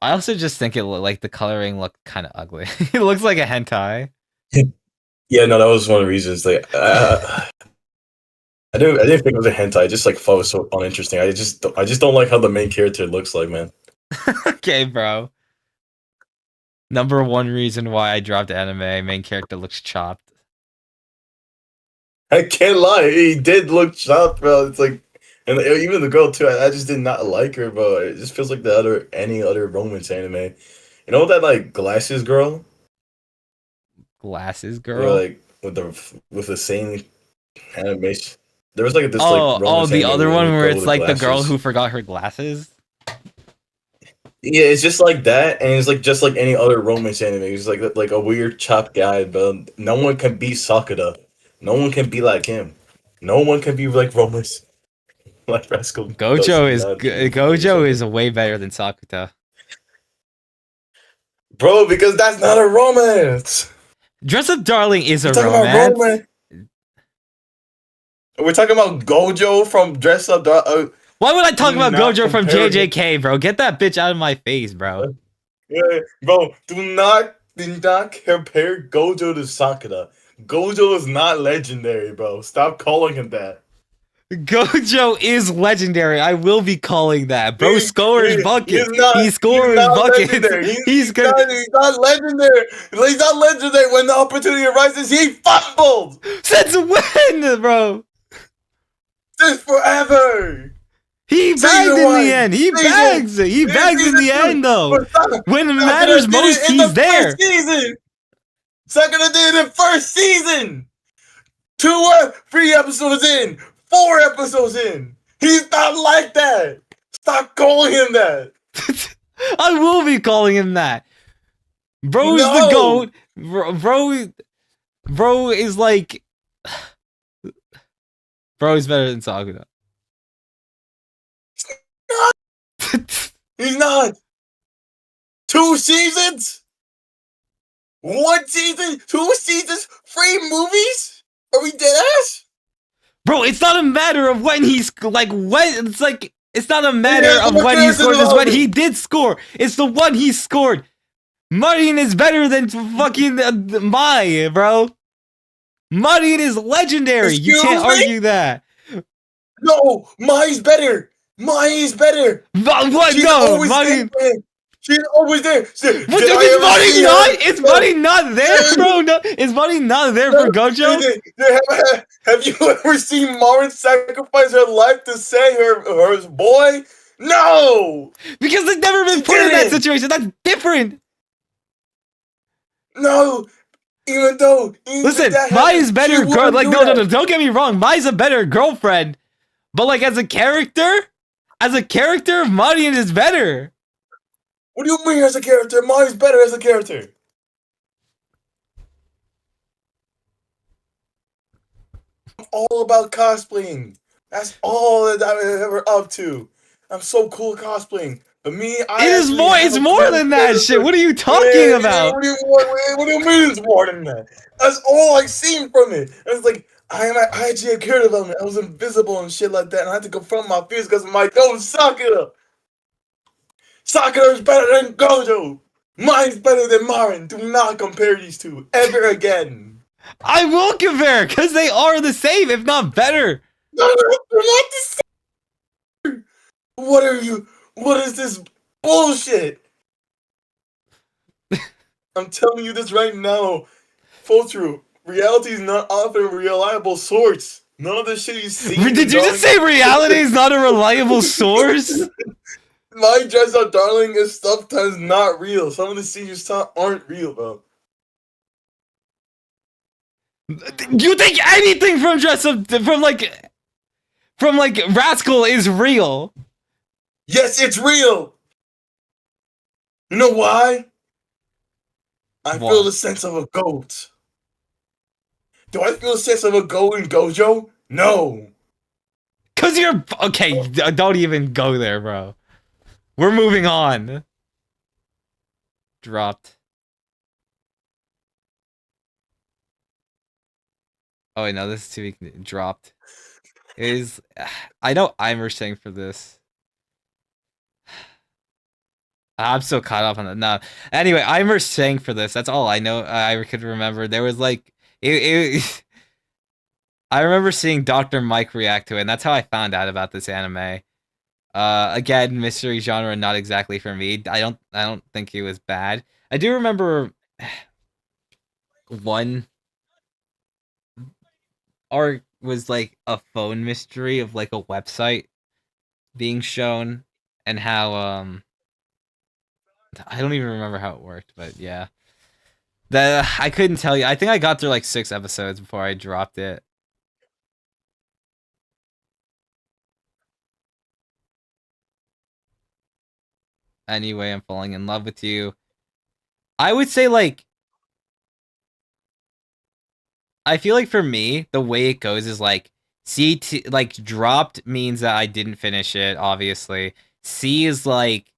I also just think it looked like the coloring looked kind of ugly. It looks like a hentai. Yeah, no, that was one of the reasons. Like, I didn't think it was a hentai. I just like thought it was so uninteresting. I just don't like how the main character looks like, man. Okay, bro. Number one reason why I dropped anime, main character looks chopped. I can't lie, he did look chopped, bro. It's like, and even the girl too. I just did not like her, bro. It just feels like any other romance anime. You know that like glasses girl, Glasses where girl. like with the same animation. There was like this like Oh, romance the anime other where one the where girl it's with the like the girl glasses. who forgot her glasses. Yeah, it's just like that, and it's like just like any other romance anime. It's like a weird chopped guy, but no one can be Sakura. No one can be like him. No one can be like romance. Like Rascal does not do romance Gojo anime. is way better than Sakuta. Bro, because that's not a romance. Dress Up Darling is We're a talking about romance. romance. We're talking about Gojo from Dress Up. Why would I talk Do about not Gojo from compare him. JJK, bro? Get that bitch out of my face, bro. Yeah, bro, do not compare Gojo to Sakura. Gojo is not legendary, bro. Stop calling him that. Gojo is legendary. I will be calling that. Bro He, scores he's buckets. not He he's scores not buckets. legendary. He's good. He's not legendary. He's not legendary. When the opportunity arises, he fumbled. Since when, bro? Since forever. He bagged Season in one. the end. He Season. bags. He bags in Season the two. end, though. But Sakura When it matters did most, it in he's the there. first season. Sakura did it in the first season. 3 episodes in. 4 episodes in. He's not like that. Stop calling him that. I will be calling him that. Bro's No. the GOAT. Bro is like... Bro is better than Sakura. He's not. 2 seasons? 1 season? 2 seasons? 3 movies? Are we dead ass? Bro, it's not a matter of when he's like when it's like it's not a matter Yeah, of when he scores, it's when he did score. It's the one he scored. Marin is better than fucking Mai, bro. Marin is legendary. You Excuse can't me? argue that. No, Mai's better. Mai's better. What? She's No, always Marin. there. She's always there. What, is Marin not? Is Marin not there, bro? No, is Marin not there for Gojo? Have you ever seen Marin sacrifice her life to save her boy? No! Because they've never been She put in that didn't. situation. That's different. No! Even Listen, that Mai happened, is better. she wouldn't Like, do no, that. don't get me wrong. Mai's a better girlfriend. But, like, as a character, Marin is better. What do you mean as a character? Mai's better as a character. I'm all about cosplaying. That's all that I'm ever up to. I'm so cool cosplaying. But me, It's more than that shit. What are you talking about? What do you mean it's more than that? That's all I seen from it. It's like I am at IG character development. I was invisible and shit like that, and I had to confront my fears because of my go Sakura. Sakura is better than Gojo. Mine's better than Marin. Do not compare these two ever again. I will compare, because they are the same, if not better. No, they're not the same. What are you? What is this bullshit? I'm telling you this right now. Photaru, reality is not often a reliable source. None of the shit you see. Did you just say reality is not a reliable source? My Dress Up Darling is sometimes not real. Some of the scenes you aren't real, bro. You think anything from Dress Up, from like... From like Rascal is real. Yes, it's real. You know why? I feel What? the sense of a goat. Do I feel the sense of a goat in Gojo? No. Cause you're okay. Don't even go there, bro. We're moving on. Dropped. Oh wait, no, this is 2 week dropped. Is I know I'm saying for this. I'm so caught up on that. No. Anyway, I'm saying for this. That's all I know. I could remember. There was like it I remember seeing Dr. Mike react to it, and that's how I found out about this anime. Again, mystery genre not exactly for me. I don't think it was bad. I do remember one arc was like a phone mystery of like a website being shown and how I don't even remember how it worked, but yeah. I couldn't tell you. I think I got through like 6 episodes before I dropped it. Anyway, I'm falling in love with you. I would say like I feel like for me, the way it goes is like like dropped means that I didn't finish it, obviously. C is like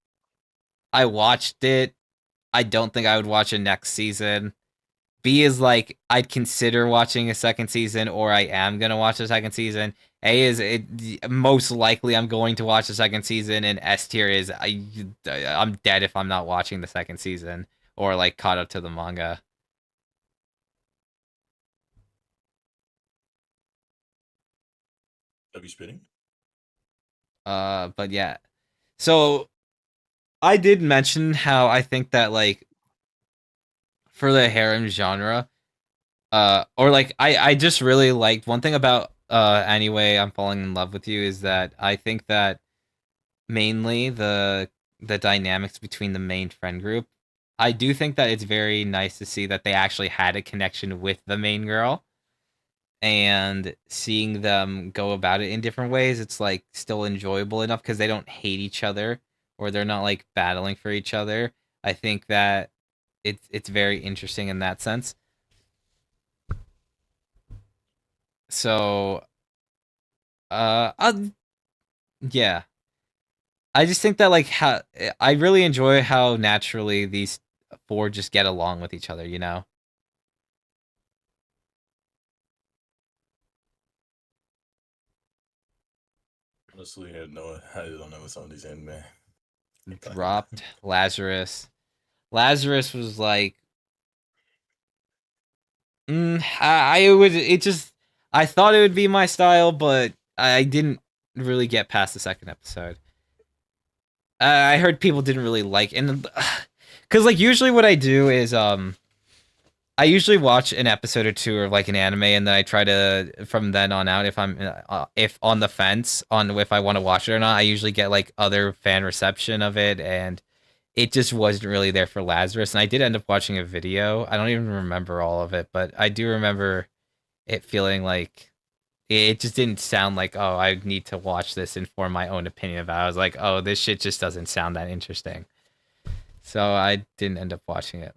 I watched it. I don't think I would watch a next season. B is like I'd consider watching a second season, or I am gonna watch a second season. A is it most likely I'm going to watch the second season, and S tier is I'm dead if I'm not watching the second season or like caught up to the manga. Are you spitting? But yeah. So I did mention how I think that like for the harem genre, or like I just really liked one thing about anyway I'm falling in love with you is that I think that mainly the dynamics between the main friend group. I do think that it's very nice to see that they actually had a connection with the main girl, and seeing them go about it in different ways, it's like still enjoyable enough because they don't hate each other or they're not like battling for each other. I think that it's very interesting in that sense. So, yeah, I just think that like how I really enjoy how naturally these 4 just get along with each other. You know, Honestly, I don't know some of these anime. dropped Lazarus. Lazarus was like, I would it just I thought it would be my style, but I didn't really get past the second episode. I heard people didn't really like, and because like usually what I do is I usually watch an episode or 2 of like an anime, and then I try to from then on out if on the fence on if I want to watch it or not. I usually get like other fan reception of it, and it just wasn't really there for Lazarus. And I did end up watching a video. I don't even remember all of it, but I do remember it feeling like it just didn't sound like, oh, I need to watch this and form my own opinion about it. I was like, oh, this shit just doesn't sound that interesting. So I didn't end up watching it.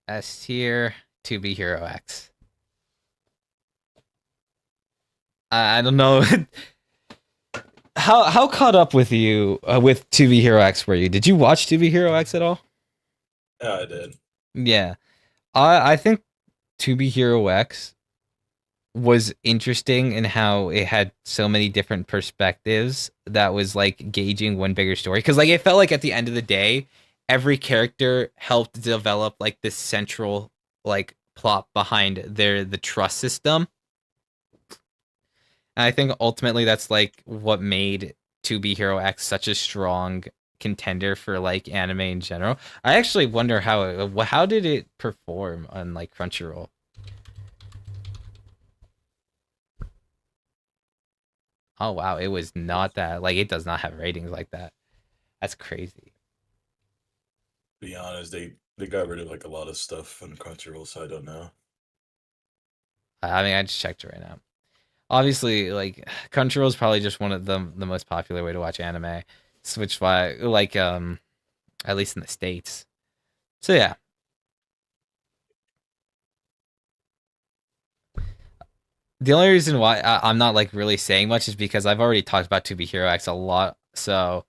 S tier, To Be Hero X. I don't know. How caught up with you with 2B Hero X were you? Did you watch 2B Hero X at all? Yeah, I did. Yeah. I think 2B Hero X was interesting in how it had so many different perspectives that was like gauging one bigger story, because like it felt like at the end of the day every character helped develop like this central like plot behind the trust system. And I think ultimately that's like what made 2B Hero X such a strong contender for like anime in general. I actually wonder how did it perform on like Crunchyroll? Oh wow, it was not that. Like it does not have ratings like that. That's crazy. To be honest, they got rid of like a lot of stuff on Crunchyroll, so I don't know. I mean, I just checked it right now. Obviously, like Crunchyroll is probably just one of the most popular way to watch anime. Which why like at least in the states. So yeah, the only reason why I'm not like really saying much is because I've already talked about To Be Hero X a lot. So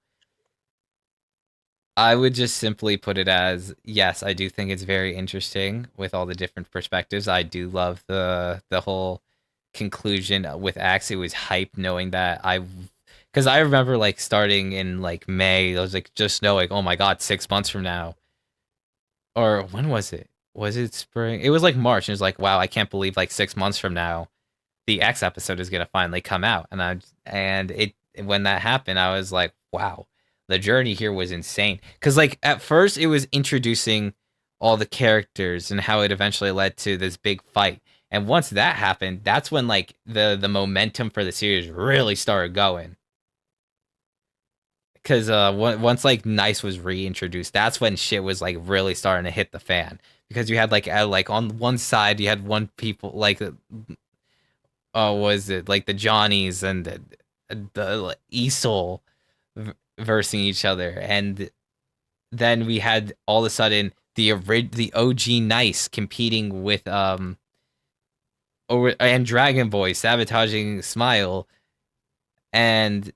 I would just simply put it as yes, I do think it's very interesting with all the different perspectives. I do love the whole conclusion with Axe. It was hype knowing that because I remember like starting in like May, I was like just knowing, oh my god, 6 months from now, or when was it? Was it spring? It was like March, and it was like, wow, I can't believe like 6 months from now, the X episode is gonna finally come out, and it when that happened, I was like, wow, the journey here was insane. Because like at first, it was introducing all the characters and how it eventually led to this big fight. And once that happened, that's when like the momentum for the series really started going. Because once like Nice was reintroduced, that's when shit was like really starting to hit the fan. Because you had like on one side you had one people like was it like the Johnnies and the Esol versing each other, and then we had all of a sudden the OG Nice competing with and Dragon Boy sabotaging Smile, and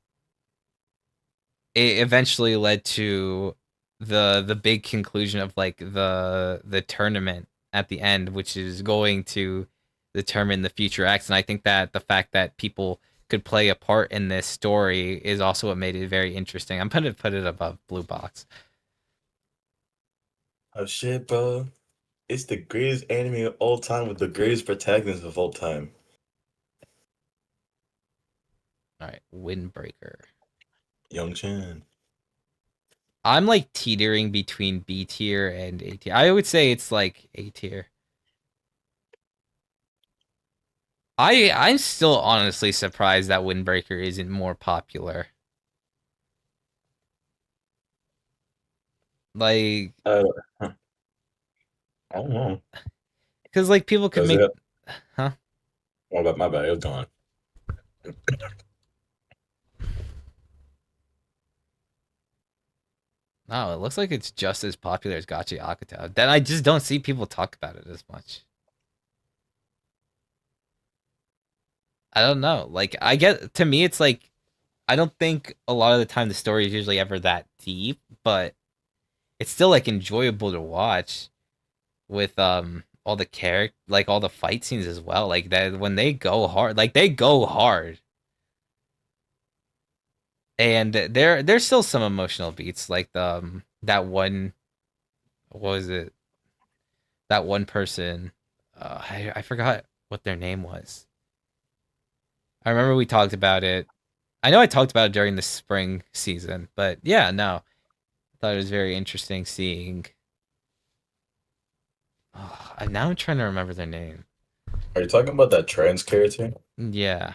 it eventually led to the big conclusion of like the tournament at the end, which is going to determine the future acts. And I think that the fact that people could play a part in this story is also what made it very interesting. I'm gonna put it above Blue Box. Oh shit, bro! It's the greatest anime of all time with the greatest protagonist of all time. All right, Windbreaker. Young Chan. I'm like teetering between B tier and A tier. I would say it's like A tier. I'm still honestly surprised that Windbreaker isn't more popular. Like, I don't know. because like people could Does make, it? huh? Oh, but my bad. It was gone. No, it looks like it's just as popular as Gachi Akata. Then I just don't see people talk about it as much. I don't know. Like, I get to me, it's like I don't think a lot of the time the story is usually ever that deep, but it's still like enjoyable to watch with all the character, like all the fight scenes as well. Like that when they go hard, like they go hard, and there's still some emotional beats, like the that one, what was it? That one person, I forgot what their name was. I remember we talked about it. I know I talked about it during the spring season, but yeah, no, I thought it was very interesting seeing. Oh, now I'm trying to remember their name. Are you talking about that trans character? Yeah,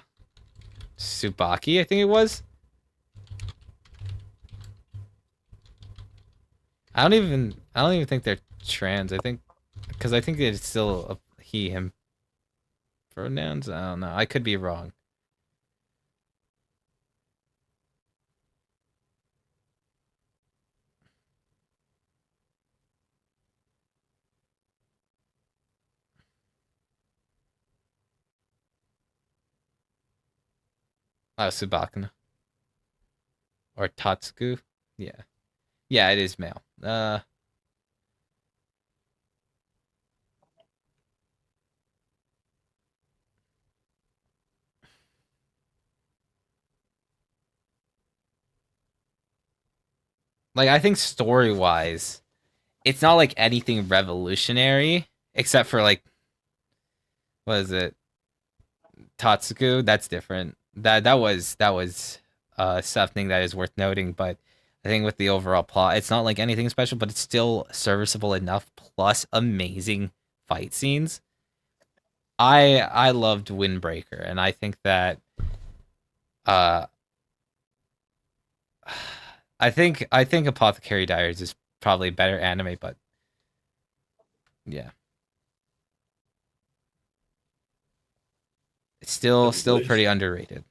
Tsubaki, I think it was. I don't even think they're trans. I think because I think it's still a he him pronouns. I don't know. I could be wrong. Subakana or Tatsuku. Yeah, yeah, it is male. Like I think story wise, it's not like anything revolutionary except for like what is it? Tatsuku. That's different. That was something that is worth noting, but I think with the overall plot, it's not like anything special, but it's still serviceable enough. Plus, amazing fight scenes. I loved Windbreaker, and I think that Uh, I think Apothecary Diaries is probably better anime, but yeah, it's still Nice. pretty underrated.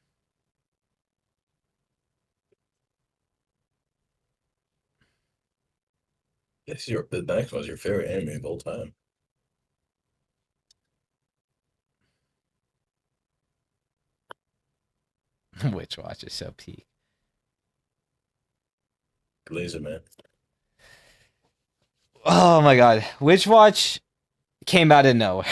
This is the next one's your favorite anime of all time. Witch Watch is so peak. Laser Man. Oh my god, Witch Watch came out of nowhere.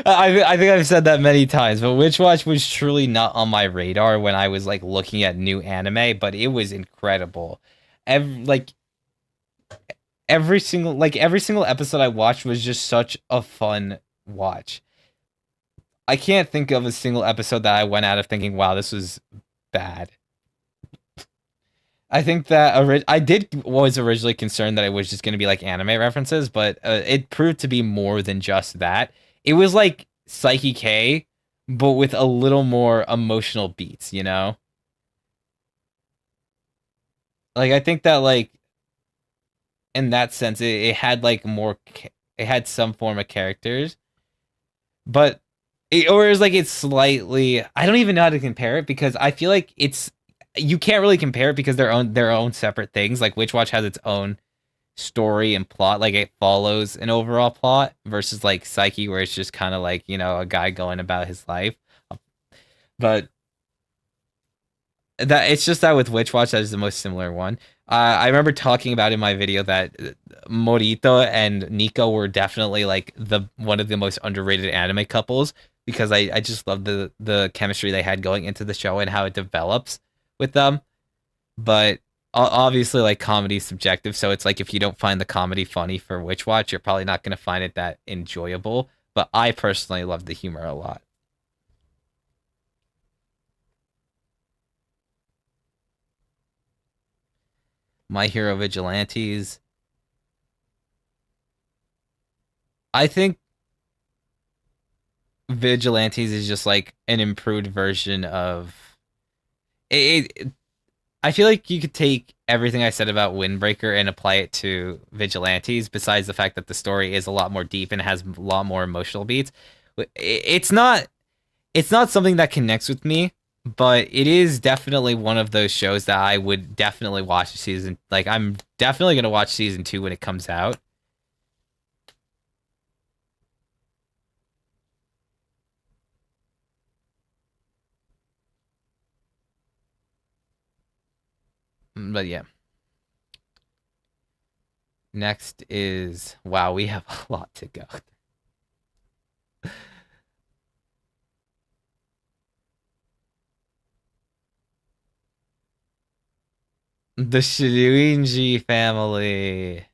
I think I've said that many times, but Witch Watch was truly not on my radar when I was like looking at new anime, but it was incredible. Every single episode I watched was just such a fun watch. I can't think of a single episode that I went out of thinking, "Wow, this was bad." I think that was originally concerned that it was just going to be like anime references, but it proved to be more than just that. It was like Psyche K, but with a little more emotional beats, you know? Like I think that like in that sense it had like it had some form of characters, but or it's like it's slightly, I don't even know how to compare it because I feel like it's, you can't really compare it because their own separate things. Like Witch Watch has its own story and plot, like it follows an overall plot versus like Psyche where it's just kind of like, a guy going about his life. But that it's just that with Witch Watch that is the most similar one. I remember talking about in my video that Morito and Nico were definitely like the one of the most underrated anime couples because I just love the chemistry they had going into the show and how it develops with them. But obviously, like comedy is subjective, so it's like if you don't find the comedy funny for Witch Watch, you're probably not going to find it that enjoyable. But I personally love the humor a lot. My Hero Vigilantes. I think Vigilantes is just like an improved version of it. I feel like you could take everything I said about Windbreaker and apply it to Vigilantes, besides the fact that the story is a lot more deep and has a lot more emotional beats. It's not something that connects with me, but it is definitely one of those shows that I would definitely watch season. Like I'm definitely gonna watch season 2 when it comes out. But yeah. Next is, wow, we have a lot to go. The Shuinji family.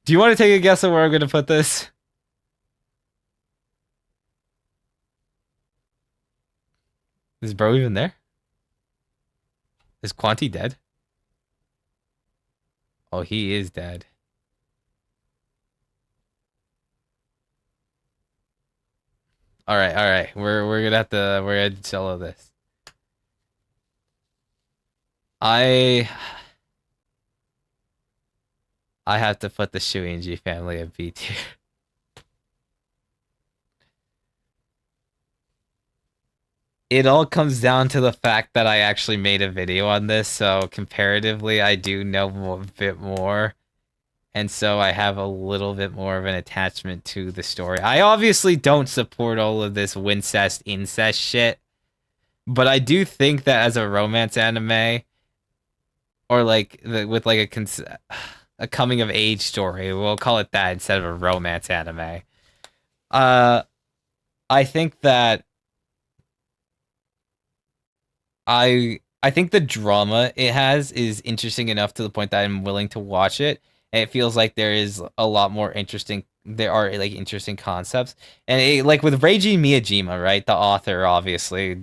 Do you want to take a guess at where I'm gonna put this? Is bro even there? Is Quanti dead? Oh, he is dead. All right, all right. We're gonna solo this. I I have to put the Shuinji family at B tier. It all comes down to the fact that I actually made a video on this, so comparatively, I do know a bit more. And so I have a little bit more of an attachment to the story. I obviously don't support all of this wincest, incest shit, but I do think that as a romance anime, or like with like a coming of age story, we'll call it that instead of a romance anime. Uh, I think that I think the drama it has is interesting enough to the point that I'm willing to watch it. And it feels like there is a lot more interesting. There are like interesting concepts, and like with Reiji Miyajima, right? The author, obviously,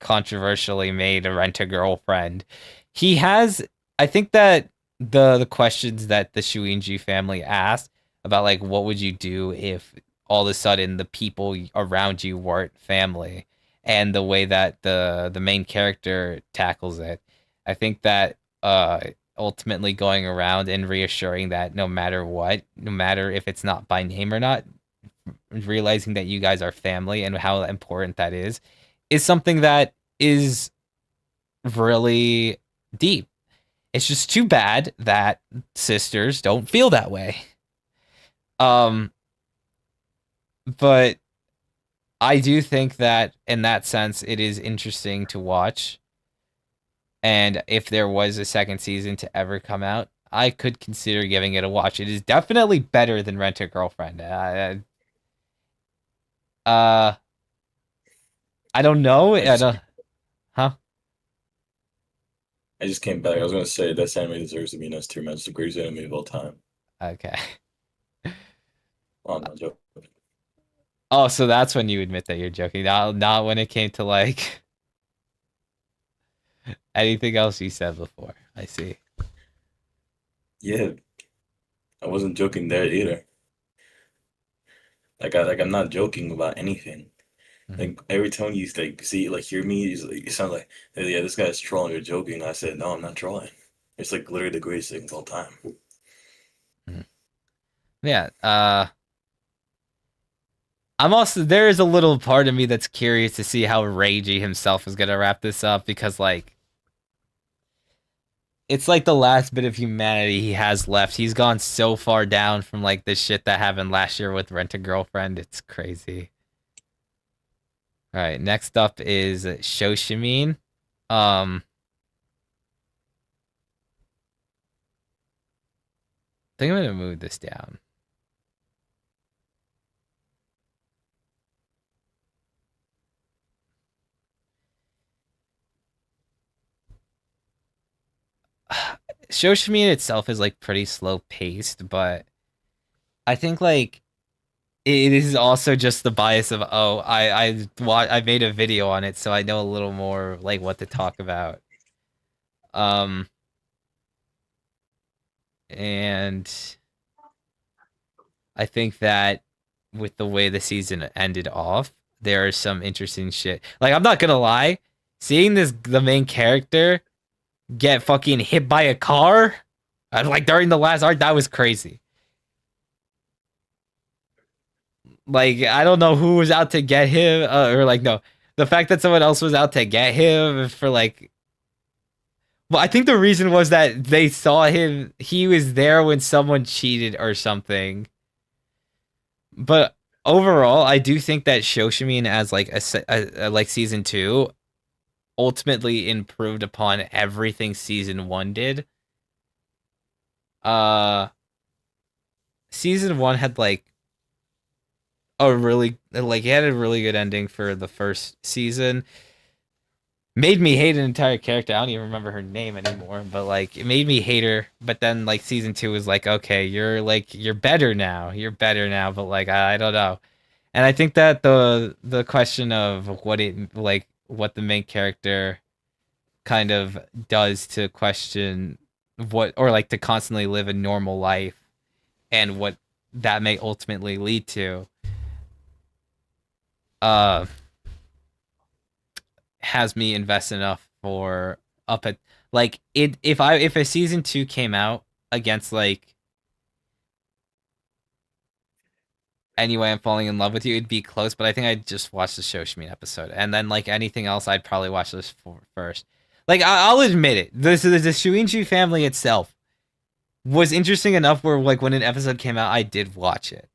controversially made a Rent a Girlfriend. He has, I think that the questions that the Shuinji family asked about like what would you do if all of a sudden the people around you weren't family, and the way that the main character tackles it. I think that ultimately going around and reassuring that no matter what, no matter if it's not by name or not, realizing that you guys are family and how important that is something that is really deep. It's just too bad that sisters don't feel that way. Um, but I do think that in that sense, it is interesting to watch. And if there was a second season to ever come out, I could consider giving it a watch. It is definitely better than Rent a Girlfriend. Uh, I don't know. I just Huh? I just came back. I was gonna say that anime deserves to be in S tier, man. It's the greatest anime of all time. Okay. Oh, I'm not joking. Oh, so that's when you admit that you're joking. Not when it came to like anything else you said before. I see. Yeah, I wasn't joking there either. I'm not joking about anything. Mhm. Like every time you like see like hear me, you sound like, "Hey, yeah, this guy's trolling or joking." I said, no, I'm not trolling. It's like literally the greatest thing of all time. Mhm. Yeah. I'm also there is a little part of me that's curious to see how Reiji himself is gonna wrap this up because like it's like the last bit of humanity he has left. He's gone so far down from like the shit that happened last year with Rent a Girlfriend. It's crazy. All right, next up is Shoshimin. Um, I think I'm gonna move this down. Shoshimin itself is like pretty slow paced, but I think like it is also just the bias of I made a video on it, so I know a little more like what to talk about. Um, and I think that with the way the season ended off, there is some interesting shit. Like I'm not gonna lie, seeing the main character get fucking hit by a car, like during the last arc, that was crazy. Like I don't know who was out to get him, or like no, the fact that someone else was out to get him for like. Well, I think the reason was that they saw him. He was there when someone cheated or something. But overall, I do think that Shoshimin as like like season two ultimately improved upon everything season one did. Uh, season one had like a really like it had a really good ending for the first season. Made me hate an entire character. I don't even remember her name anymore, but like it made me hate her. But then like season two was like, okay, you're better now. You're better now, but like I don't know. And I think that the question of what the main character kind of does to question what or like to constantly live a normal life and what that may ultimately lead to uh has me invest enough for up at like it if a season 2 came out against like Anyway I'm Falling in Love with You, it'd be close, but I think I'd just watch the Shoshimin episode and then like anything else I'd probably watch this first. Like I'll admit it, the Shuichi family itself was interesting enough where like when an episode came out I did watch it.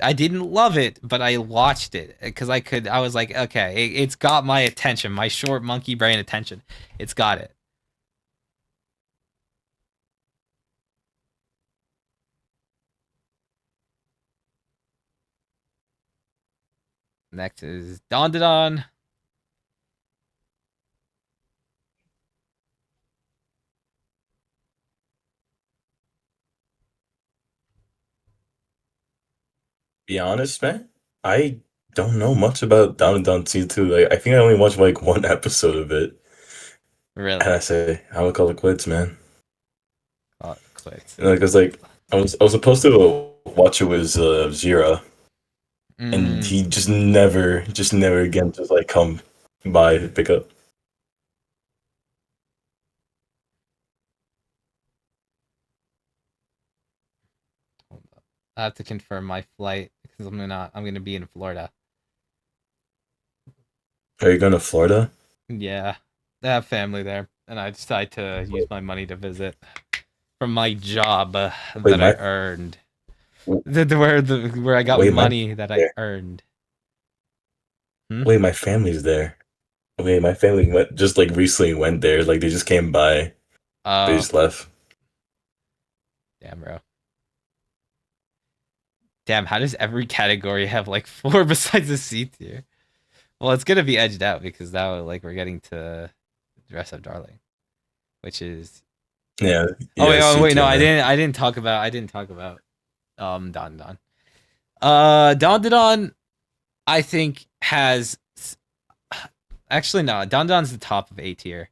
I didn't love it, but I watched it because I was like, okay, it's got my attention, my short monkey brain attention. It's got it. Next is Don Don. Be honest, man. I don't know much about Down and Down Season 2. Like, I think I only watched like one episode of it. And Really? I say, I would call it quits, man. Oh, quit. Because like I was supposed to watch it with Zira, and Mm. he just never again just like come. Bye. Pick up. Hold up. I have to confirm my flight because I'm gonna be in Florida. Are you going to Florida? Yeah, I have family there, and I decide to use my money to visit from my job Wait, that I my earned. w- Where I got wait, my money that I there. earned. Hmm? Wait, my family's there. Wait, my family went just like recently went there. Like they just came by. They Oh, just left. damn, bro. Damn, how does every category have like four besides the C tier? Well, it's gonna be edged out because now like we're getting to Dress Up Darling, which is Yeah, oh yeah, C wait, no, tier, man. I didn't talk about Don Don. Don Don I think has actually no, Don Don's the top of A tier.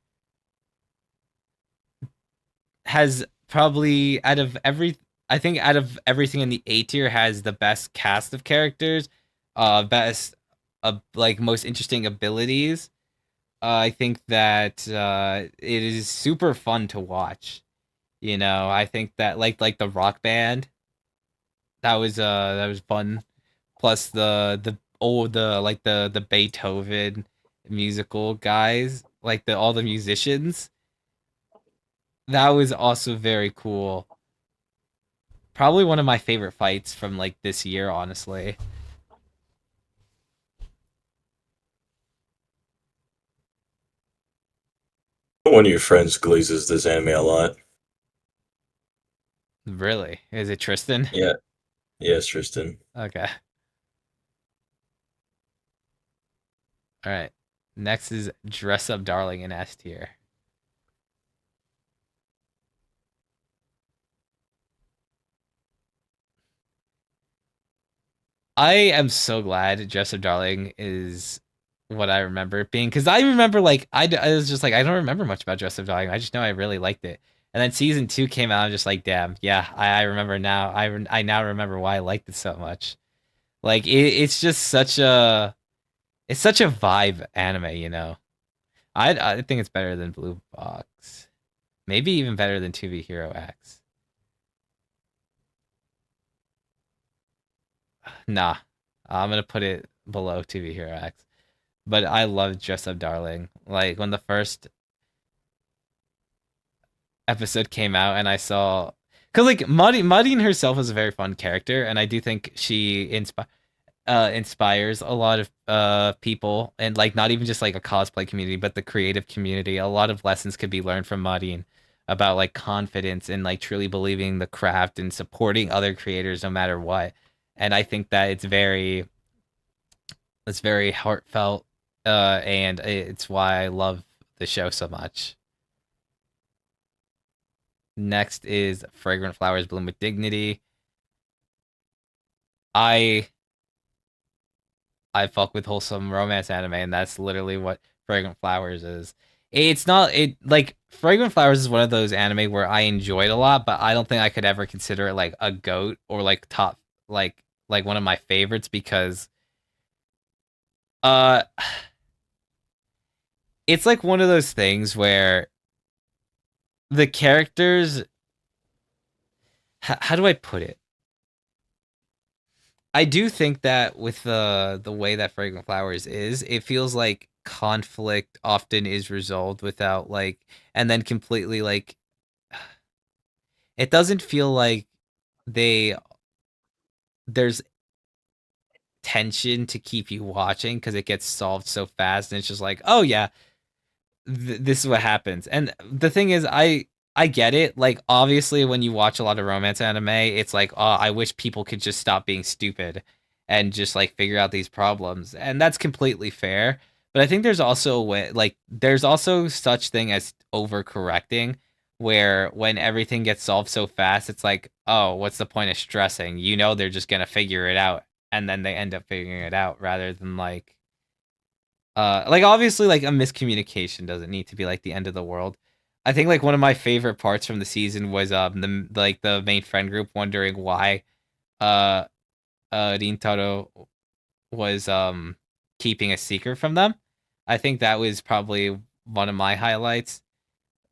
Has probably out of every I think out of everything in the A tier has the best cast of characters, best like most interesting abilities. I think that it is super fun to watch. You know, I think that like the rock band that was fun. Plus the like the Beethoven musical guys, like the all the musicians. That was also very cool. Probably one of my favorite fights from like this year, honestly. One of your friends glazes this anime a lot. Really? Is it Tristan? Yeah, yes, Tristan. Okay. All right. Next is Dress Up Darling in S tier. I am so glad Dress Up Darling is what I remember it being because I remember like I was just like I don't remember much about Dress Up Darling. I just know I really liked it. And then season two came out. I'm just like, damn, yeah, I remember now. I now remember why I liked it so much. Like it's just such a vibe anime, you know. I think it's better than Blue Box, maybe even better than 2V Hero X. Nah, I'm gonna put it below 2V Hero X. But I love Dress Up Darling. Like when the first episode came out and I saw because like Muddy herself is a very fun character and I do think she inspires a lot of people and like not even just like a cosplay community but the creative community. A lot of lessons could be learned from Muddy about like confidence and like truly believing the craft and supporting other creators no matter what. And I think that it's very heartfelt and it's why I love the show so much. Next is Fragrant Flowers Bloom with Dignity. I I fuck with wholesome romance anime, and that's literally what Fragrant Flowers is. It's not it like Fragrant Flowers is one of those anime where I enjoyed a lot, but I don't think I could ever consider it like a goat or like top like one of my favorites because uh it's like one of those things where the characters how do I put it? I do think that with the way that Fragrant Flowers is, it feels like conflict often is resolved without like and then completely like it doesn't feel like they there's tension to keep you watching because it gets solved so fast and it's just like, "Oh yeah, this is what happens." And the thing is, I get it. Like obviously, when you watch a lot of romance anime, it's like, oh, I wish people could just stop being stupid and just like figure out these problems, and that's completely fair. But I think there's also a way, like there's also such thing as overcorrecting, where when everything gets solved so fast, it's like, oh, what's the point of stressing? You know, they're just gonna figure it out, and then they end up figuring it out rather than like obviously like a miscommunication doesn't need to be like the end of the world. I think like one of my favorite parts from the season was the like the main friend group wondering why uh Rintaro was keeping a secret from them. I think that was probably one of my highlights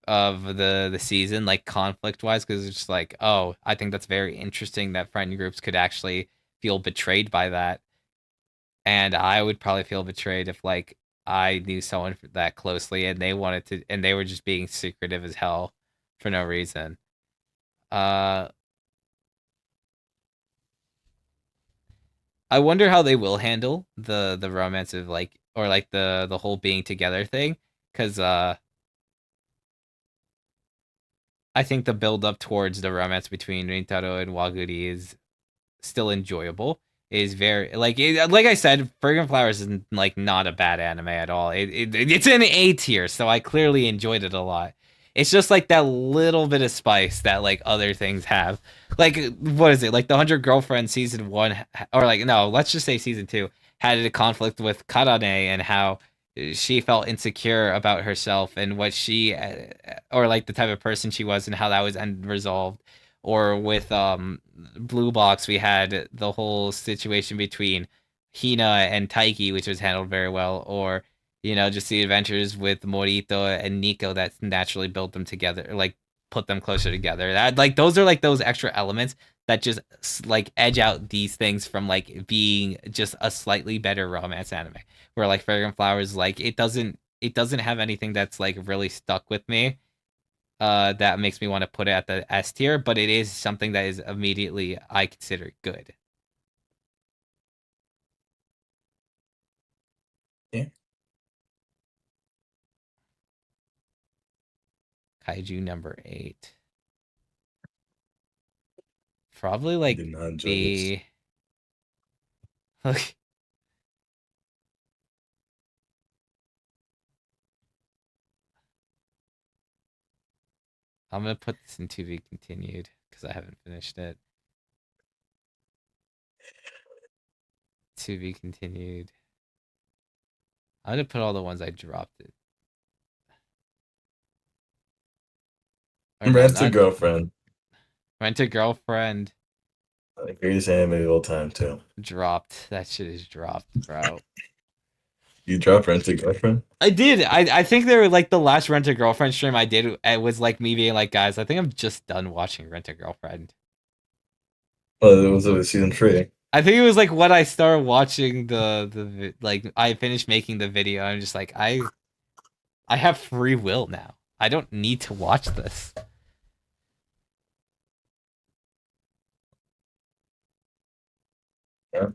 of the season, like conflict wise, because it's just like, oh, I think that's very interesting that friend groups could actually feel betrayed by that, and I would probably feel betrayed if like I knew someone that closely and they wanted to, and they were just being secretive as hell for no reason. Uh, I wonder how they will handle the romance of like, or like the whole being together thing, because I think the build up towards the romance between Rintaro and Waguri is still enjoyable. Is very like I said, Fragrant Flowers is like not a bad anime at all. It's in A tier, so I clearly enjoyed it a lot. It's just like that little bit of spice that like other things have. Like what is it? Like the 100 Girlfriends season 1, or like no, let's just say season 2 had a conflict with Karane and how she felt insecure about herself and what she or like the type of person she was and how that was unresolved. Or with Blue Box, we had the whole situation between Hina and Taiki, which was handled very well. Or just the adventures with Morito and Nico that naturally built them together, like put them closer together. That like those are like those extra elements that just like edge out these things from like being just a slightly better romance anime. Where like Fragrant Flowers, like it doesn't have anything that's like really stuck with me that makes me want to put it at the S tier, but it is something that is immediately I consider good. Yeah. Kaiju number 8. Probably I like did not enjoy this. the like I'm gonna put this in to be continued because I haven't finished it. To be continued. I'm gonna put all the ones I dropped it. Or no, Rent a not Girlfriend. Rent a Girlfriend Greatest anime of all time too. dropped. That shit is dropped, bro. You dropped Rent a Girlfriend? I did. I think they were like the last Rent a Girlfriend stream I did. It was like me being like, guys, I think I'm just done watching Rent a Girlfriend. Well, it was season 3. I think it was like when I started watching the like I finished making the video. I'm just like I have free will now. I don't need to watch this. Yeah.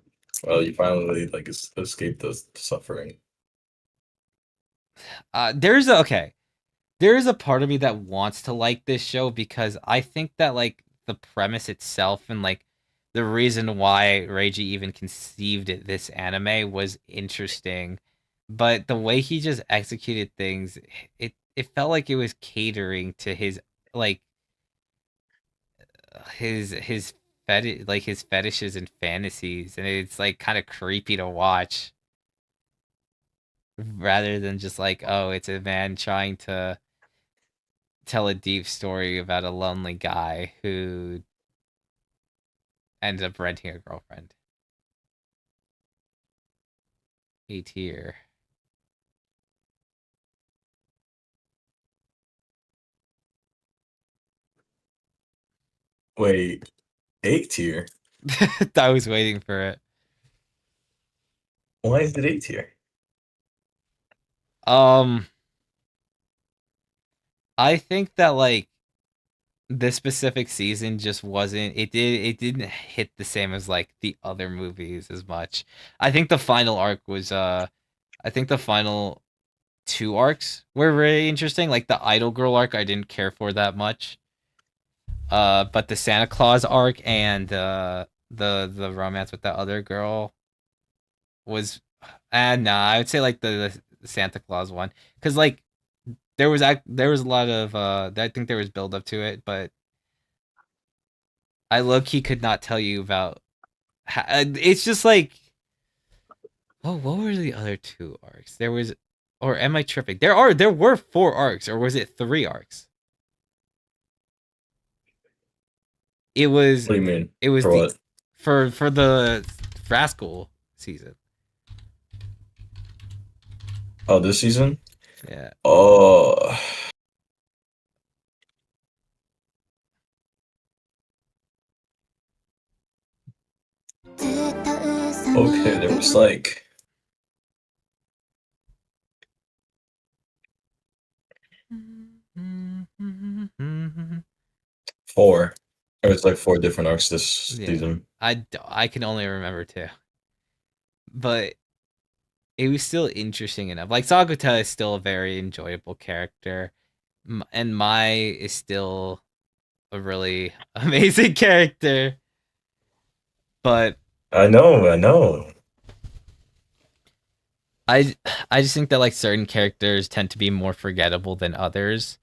Well, you finally like escaped the suffering. Okay. There is a part of me that wants to like this show because I think that like the premise itself and like the reason why Reiji even conceived this anime was interesting, but the way he just executed things, it felt like it was catering to his like his like his fetishes and fantasies, and it's like kind of creepy to watch rather than just like, oh, it's a man trying to tell a deep story about a lonely guy who ends up renting a girlfriend. A tier. Wait, A tier? I was waiting for it. Why is it A tier? Um, I think that like this specific season just wasn't it didn't hit the same as like the other movies as much. I think the final arc was I think the final 2 arcs were very interesting. Like the Idol Girl arc I didn't care for that much. But the Santa Claus arc and the romance with that other girl was nah, I would say like the Santa Claus one, cuz like there was a lot of I think there was build up to it, but I low key could not tell you about it's just like, oh, what were the other 2 arcs? There was, or am I tripping? There were 4 arcs, or was it 3 arcs? It was What do you mean? it was For the what? for the Rascal season. Oh, this season? Yeah. Oh, okay. There was like 4. There was like 4 different arcs this Yeah. season. I can only remember 2. But it was still interesting enough. Like Sakuta is still a very enjoyable character. And Mai is still a really amazing character. But I know, I know. I I just think that like certain characters tend to be more forgettable than others.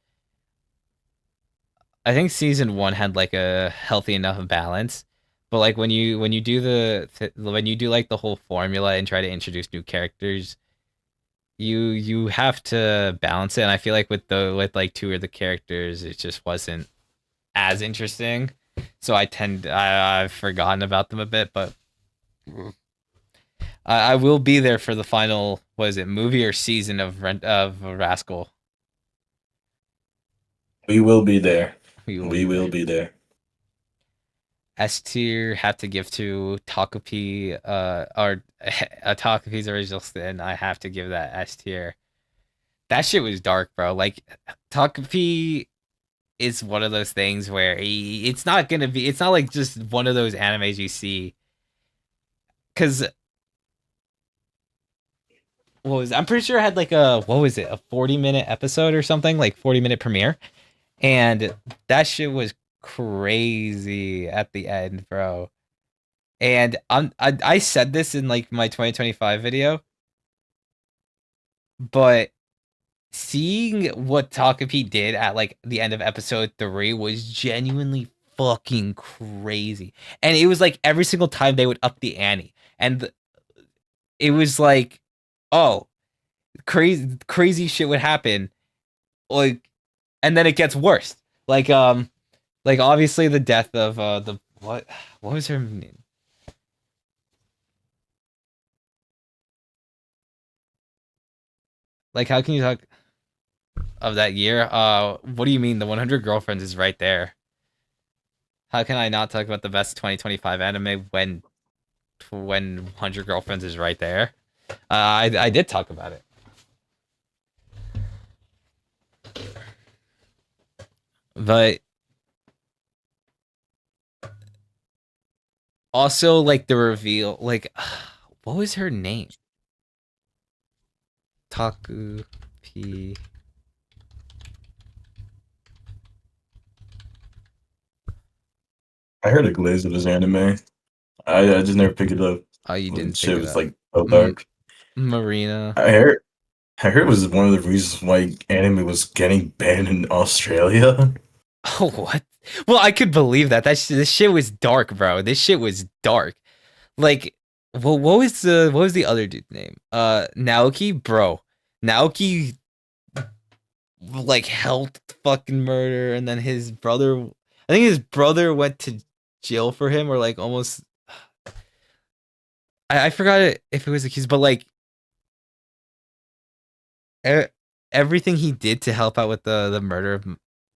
I think season 1 had like a healthy enough balance, but like when you do when you do like the whole formula and try to introduce new characters, you have to balance it. And I feel like with like 2 of the characters, it just wasn't as interesting. So I've forgotten about them a bit, but I will be there for the final. What is it, movie or season of Rascal? We will be there. We will We be will there. be there. S tier have to give to Takapi, or Takapi's original sin. I have to give that S tier. That shit was dark, bro. Like Takapi is one of those things where it's not gonna be. It's not like just one of those animes you see. Cause I'm pretty sure it had like a, what was it, a 40-minute episode or something, like 40-minute premiere, and that shit was crazy at the end, bro. And I said this in like my 2025 video, but seeing what Takapi did at like the end of episode 3 was genuinely fucking crazy. And it was like every single time they would up the ante. And it was like, oh, crazy shit would happen. Like, and then it gets worse. Like obviously the death of the what was her name? Like how can you talk of that year? What do you mean? The 100 Girlfriends is right there. How can I not talk about the best 2025 anime when 100 Girlfriends is right there? I did talk about it, but also like the reveal, like what was her name? Taku P. I heard a glaze of this anime. I just never picked it up. Oh, you didn't pick Shit it was up. like so dark. Marina. I heard it was one of the reasons why anime was getting banned in Australia. Oh, what? Well, I could believe that. This shit was dark, bro. This shit was dark. Like, well, what was the other dude's name? Naoki, bro. Naoki like helped fucking murder, and then his brother. I think his brother went to jail for him, or like almost. I forgot it, if it was accused, but like everything he did to help out with the murder of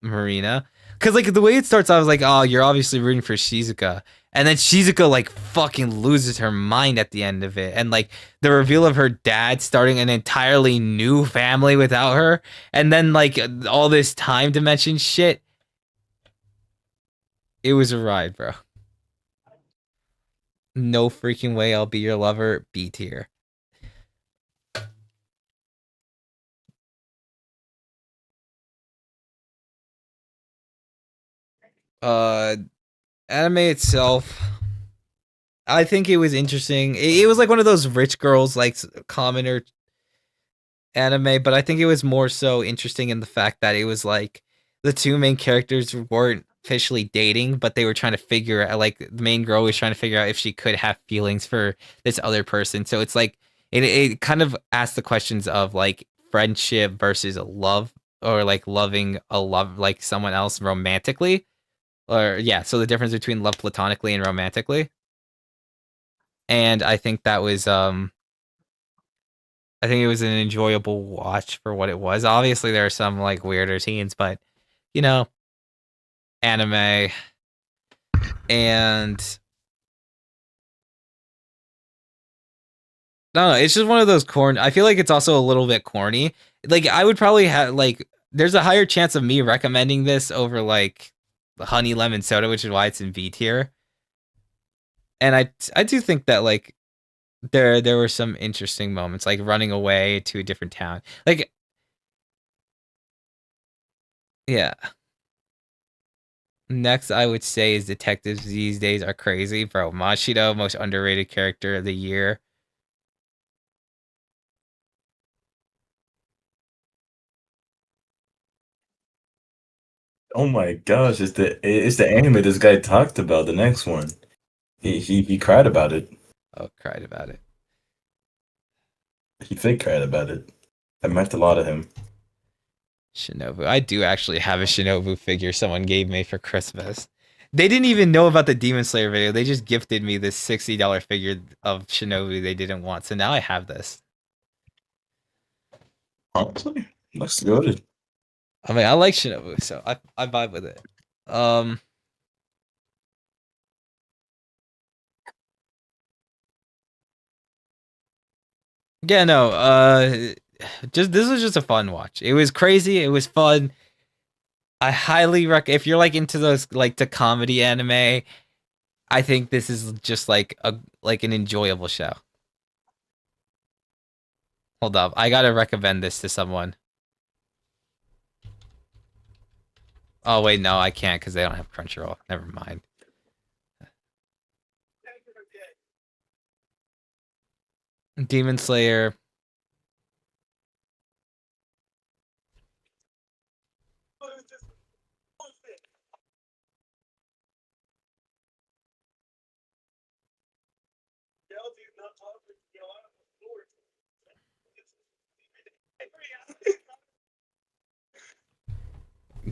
Marina. Cause like the way it starts, I was like, oh, you're obviously rooting for Shizuka. And then Shizuka like fucking loses her mind at the end of it. And like the reveal of her dad starting an entirely new family without her. And then like all this time dimension shit. It was a ride, bro. No freaking way I'll be your lover. B tier. Uh Anime itself, I think it was interesting. It was like one of those rich girls like commoner anime, but I think it was more so interesting in the fact that it was like the 2 main characters weren't officially dating, but they were trying to figure out, like the main girl was trying to figure out if she could have feelings for this other person. So it's like it kind of asked the questions of like friendship versus love, or like loving a love like someone else romantically, or yeah, so the difference between love platonically and romantically. And I think I think it was an enjoyable watch for what it was. Obviously, there are some like weirder scenes, but you know, anime and no, it's just one of those corn. I feel like it's also a little bit corny. Like I would probably have like there's a higher chance of me recommending this over like the honey lemon soda, which is why it's in B tier. And I do think that like there were some interesting moments, like running away to a different town. Like yeah. Next, I would say is detectives these days are crazy, bro. Machito, most underrated character of the year. Oh my gosh, it's the anime this guy talked about, the next one. He cried about it. Oh, cried about it. He fake cried about it. That meant a lot of him. Shinobu. I do actually have a Shinobu figure someone gave me for Christmas. They didn't even know about the Demon Slayer video. They just gifted me this $60 figure of Shinobu they didn't want. So now I have this. Honestly, looks good. I mean, I like Shinobu, so I vibe with it. Yeah, no, just this was just a fun watch. It was crazy, it was fun. I highly recommend if you're like into those like the comedy anime, I think this is just like an enjoyable show. Hold up, I gotta recommend this to someone. Oh wait, no, I can't because they don't have Crunchyroll. Never mind. Demon Slayer.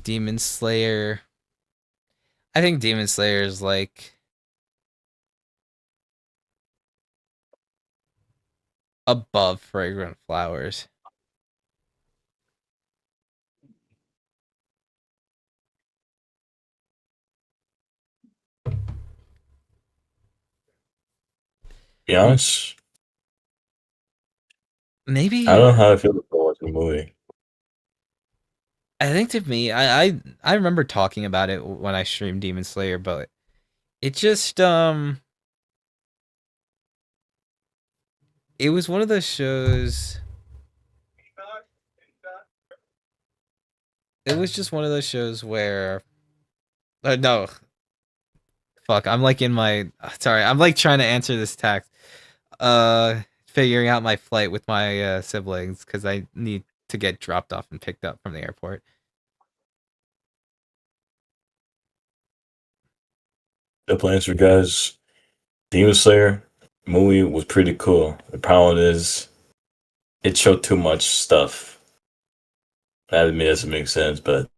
Demon Slayer. I think Demon Slayer is like above Fragrant Flowers. Be honest, I Maybe don't know how I feel about watching the movie. I think to me, I remember talking about it when I streamed Demon Slayer, but it just it was one of those shows. It was just one of those shows where no, fuck, I'm like in my sorry, I'm like trying to answer this text. Figuring out my flight with my siblings cuz I need to get dropped off and picked up from the airport. Simple answer, guys. Demon Slayer movie was pretty cool. The problem is, it showed too much stuff. I admit it doesn't make sense, but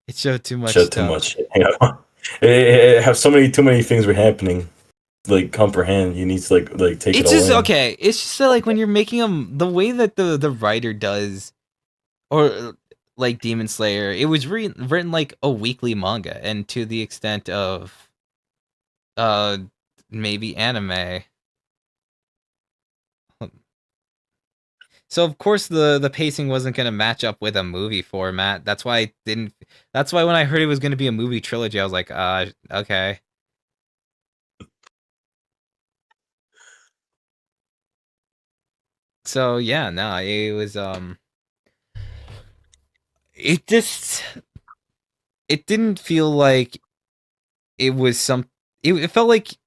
It showed too much showed too stuff. much. It have so many too many things were happening. Like comprehend, you need to like take it It's all just in. okay. It's just that, like when you're making them, the way that the writer does, or like Demon Slayer, it was written like a weekly manga, and to the extent of uh maybe anime. So of course the pacing wasn't gonna match up with a movie format. That's why I didn't. That's why when I heard it was gonna be a movie trilogy, I was like, okay. So yeah, no, it was it just it didn't feel like it was some. It felt like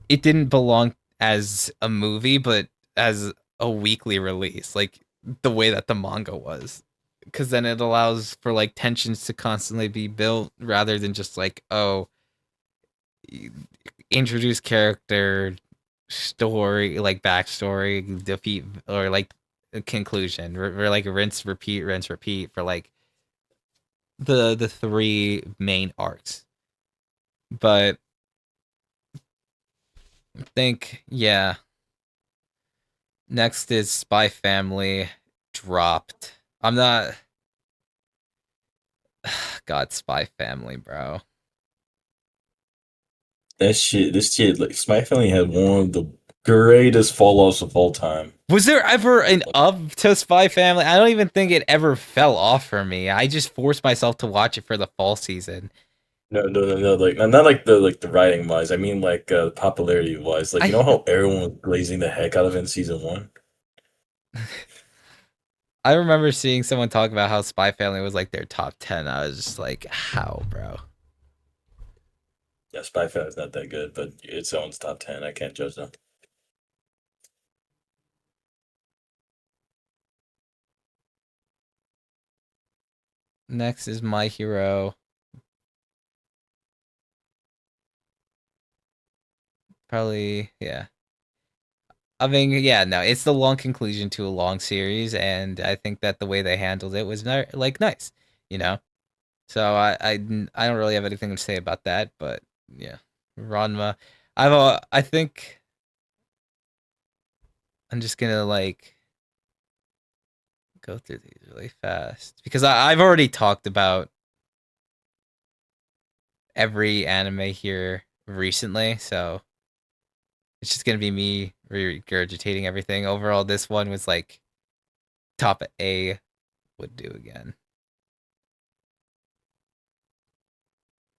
it didn't belong as a movie, but as a weekly release, like the way that the manga was. Because then it allows for like tensions to constantly be built rather than just like, oh, introduce character, story, like backstory, defeat, or like a conclusion, or like rinse, repeat for like the three main arcs. But I think, yeah, Next is Spy Family dropped. I'm not. God, Spy Family, bro. This shit, like Spy Family had one of the greatest fall offs of all time. Was there ever an up to Spy Family? I don't even think it ever fell off for me. I just forced myself to watch it for the fall season. No. Like not like the writing wise. I mean like popularity wise. Like you know I how everyone was glazing the heck out of it in season one. I remember seeing someone talk about how Spy Family was like their top 10. I was just like, how, bro? Yeah, Spy Family's not that good, but it's own top 10. I can't judge them. Next is My Hero. Probably, yeah. I mean, yeah, no, it's the long conclusion to a long series, and I think that the way they handled it was like nice, you know. So I don't really have anything to say about that, but yeah, Ranma. I think I'm just gonna like go through these really fast because I've already talked about every anime here recently, so it's just gonna be me regurgitating everything. Overall, this one was like top A would do again.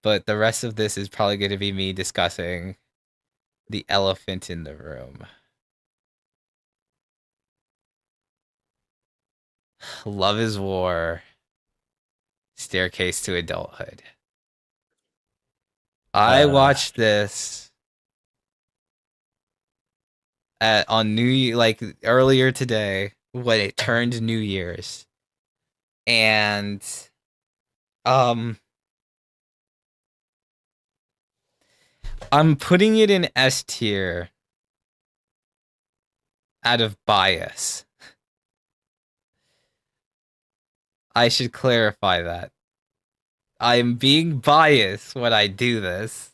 But the rest of this is probably going to be me discussing the elephant in the room. Love is War. Staircase to Adulthood. I Uh, watched this on like earlier today when it turned New Year's. And um I'm putting it in S tier out of bias. I should clarify that. I am being biased when I do this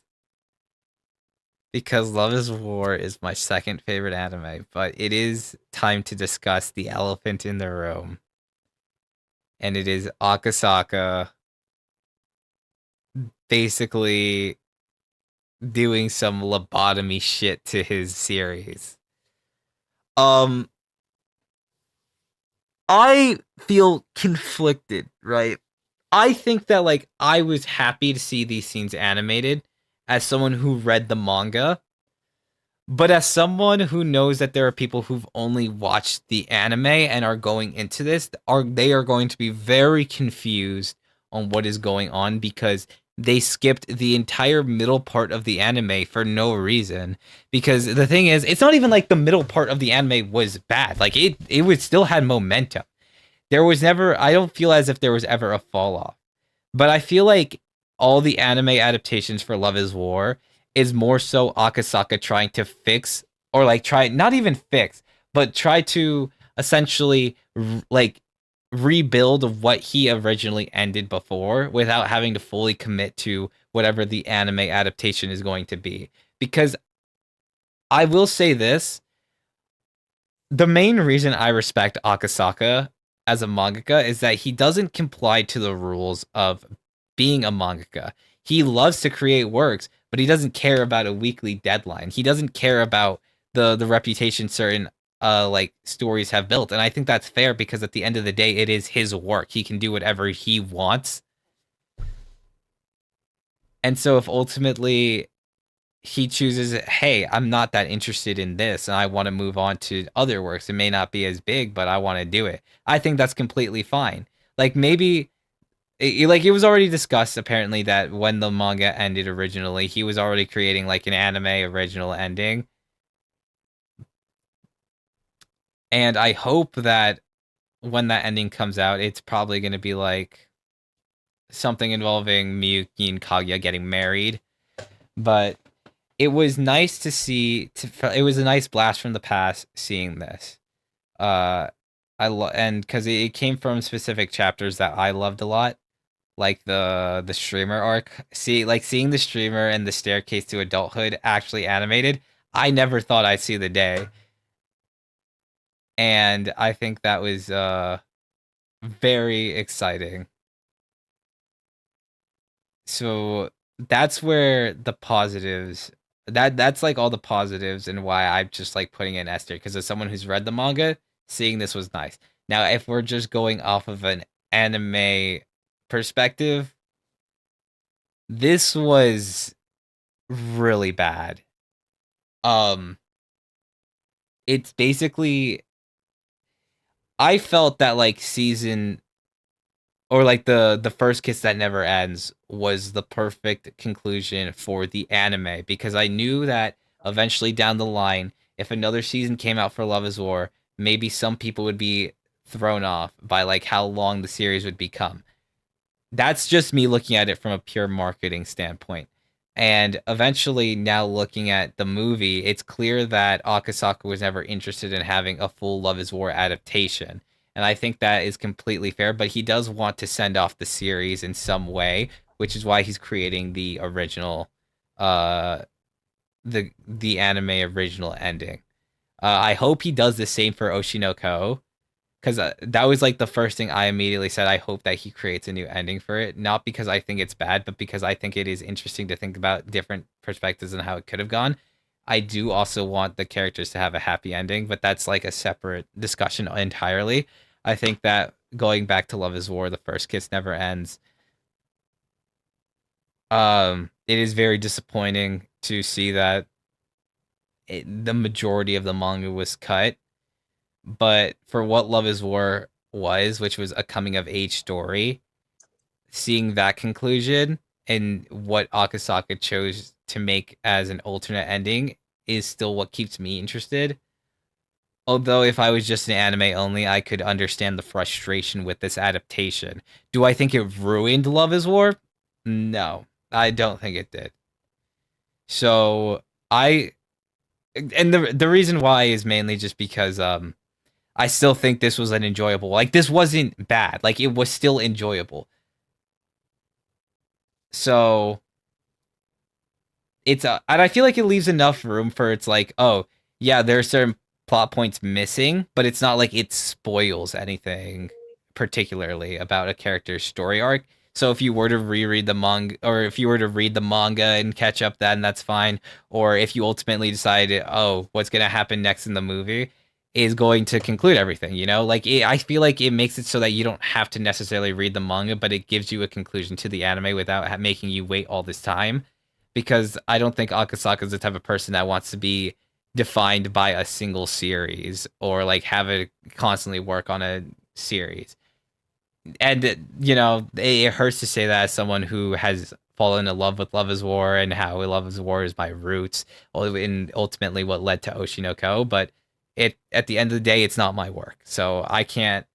because Love is War is my second favorite anime, but it is time to discuss the elephant in the room. And it is Akasaka basically doing some lobotomy shit to his series. Um I feel conflicted, right? I think that like I was happy to see these scenes animated as someone who read the manga. But as someone who knows that there are people who've only watched the anime and are going into this, they are going to be very confused on what is going on because they skipped the entire middle part of the anime for no reason. Because the thing is, it's not even like the middle part of the anime was bad. Like it was still had momentum. There was never I don't feel as if there was ever a fall off. But I feel like all the anime adaptations for Love is War is more so Akasaka trying to fix or like try not even fix, but try to essentially like rebuild what he originally ended before without having to fully commit to whatever the anime adaptation is going to be. Because I will say this, the main reason I respect Akasaka as a mangaka is that he doesn't comply to the rules of being a mangaka. He loves to create works, but he doesn't care about a weekly deadline. He doesn't care about the reputation certain like stories have built. And I think that's fair because at the end of the day it is his work. He can do whatever he wants. And so if ultimately he chooses, hey, I'm not that interested in this and I want to move on to other works. It may not be as big, but I want to do it. I think that's completely fine. Like maybe like it was already discussed apparently that when the manga ended originally, he was already creating like an anime original ending. And I hope that when that ending comes out, it's probably going to be like something involving Miyuki and Kaguya getting married. But it was nice to see. It was a nice blast from the past seeing this. Uh, and because it came from specific chapters that I loved a lot, like the streamer arc. Seeing the streamer and the staircase to adulthood actually animated. I never thought I'd see the day. and I think that was very exciting. So that's where the positives that's like all the positives and why I'm just like putting in Esther, because as someone who's read the manga, seeing this was nice. Now, if we're just going off of an anime perspective, this was really bad. Um it's basically, I felt that like season, or like the first kiss that never ends was the perfect conclusion for the anime, because I knew that eventually down the line, if another season came out for Love is War, maybe some people would be thrown off by like how long the series would become. That's just me looking at it from a pure marketing standpoint. And eventually, now looking at the movie, it's clear that Akasaka was never interested in having a full Love is War adaptation. And I think that is completely fair, but he does want to send off the series in some way, which is why he's creating the original, uh, the anime original ending. I hope he does the same for Oshinoko, because that was like the first thing I immediately said. I hope that he creates a new ending for it, not because I think it's bad, but because I think it is interesting to think about different perspectives and how it could have gone. I do also want the characters to have a happy ending, but that's like a separate discussion entirely. I think that going back to Love is War, the first kiss never ends. It is very disappointing to see that the majority of the manga was cut, but for what Love is War was, which was a coming of age story, seeing that conclusion and what Akasaka chose to make as an alternate ending is still what keeps me interested. Although if I was just an anime only, I could understand the frustration with this adaptation. Do I think it ruined Love is War? No, I don't think it did. So I and the reason why is mainly just because I still think this was an enjoyable. Like, this wasn't bad. Like, it was still enjoyable. So it's and I feel like it leaves enough room for, it's like, oh yeah, there are certain plot points missing, but it's not like it spoils anything particularly about a character's story arc. So if you were to reread the manga, or if you were to read the manga and catch up, then that's fine. Or if you ultimately decide, oh, what's gonna happen next in the movie is going to conclude everything, like I feel like it makes it so that you don't have to necessarily read the manga, but it gives you a conclusion to the anime without making you wait all this time, because I don't think Akasaka is the type of person that wants to be defined by a single series, or like have it constantly work on a series. And it hurts to say that as someone who has fallen in love with Love is War, and how Love is War is my roots, and ultimately what led to Oshinoko. But at the end of the day, it's not my work, so I can't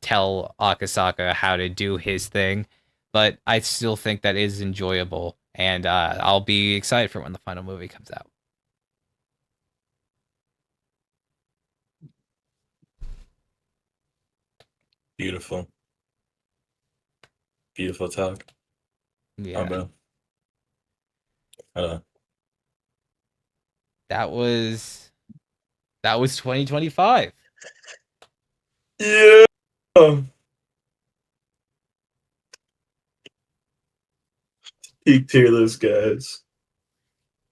tell Akasaka how to do his thing. But I still think that is enjoyable, and I'll be excited for when the final movie comes out. Beautiful. Beautiful talk. Yeah. Bro. That was 2025. Yeah. Peak tier list, guys.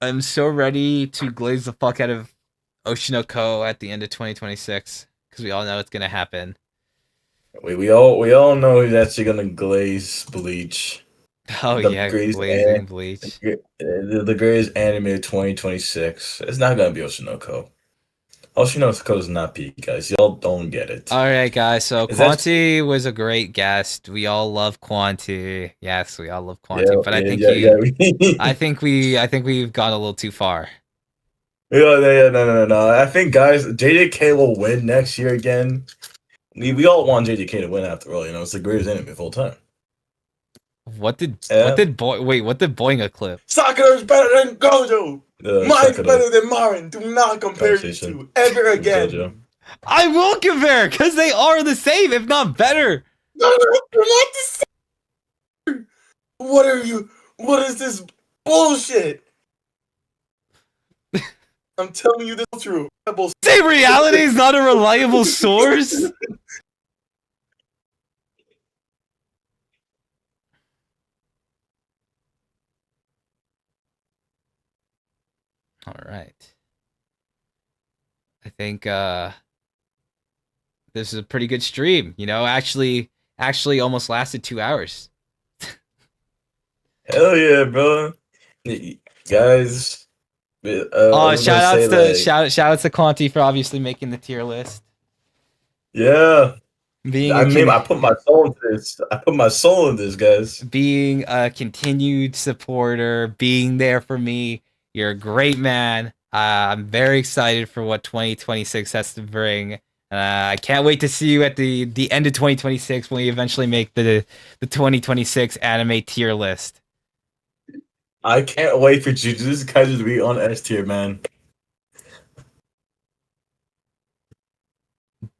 I'm so ready to glaze the fuck out of Oshinoko at the end of 2026, because we all know it's gonna happen. We all know who's actually gonna glaze Bleach. Oh The yeah, greatest glazing Bleach. the greatest anime of 2026. It's not gonna be Oshinoko. Oshinoko is not peak, guys. Y'all don't get it. All right, guys. So Is that Quanti was a great guest. We all love Quanti. Yes, we all love Quanti. yeah, But I think yeah. I think we've gone a little too far. Yeah, no. I think, guys, JJK will win next year again. We all want JJK to win after all. It's the greatest anime of all time. What did Yeah. what did Boinga clip? Sakura's better than Gojo. Mine's better than Marin. Do not compare these two ever again. I will compare, because they are the same, if not better. No, they're not the same. What are you? What is this bullshit? I'm telling you this is true. Say reality is not a reliable source? All right. I think this is a pretty good stream. You know, actually almost lasted 2 hours. Hell yeah, bro. Guys, I was gonna say like, shout outs to Quanti for obviously making the tier list. yeah. Being I put my soul into this. I put my soul in this, guys. being a continued supporter, being there for me. You're a great man. I'm very excited for what 2026 has to bring. I can't wait to see you at the end of 2026 when we eventually make the 2026 anime tier list. I can't wait for Jujutsu Kaisen to be on S tier, man.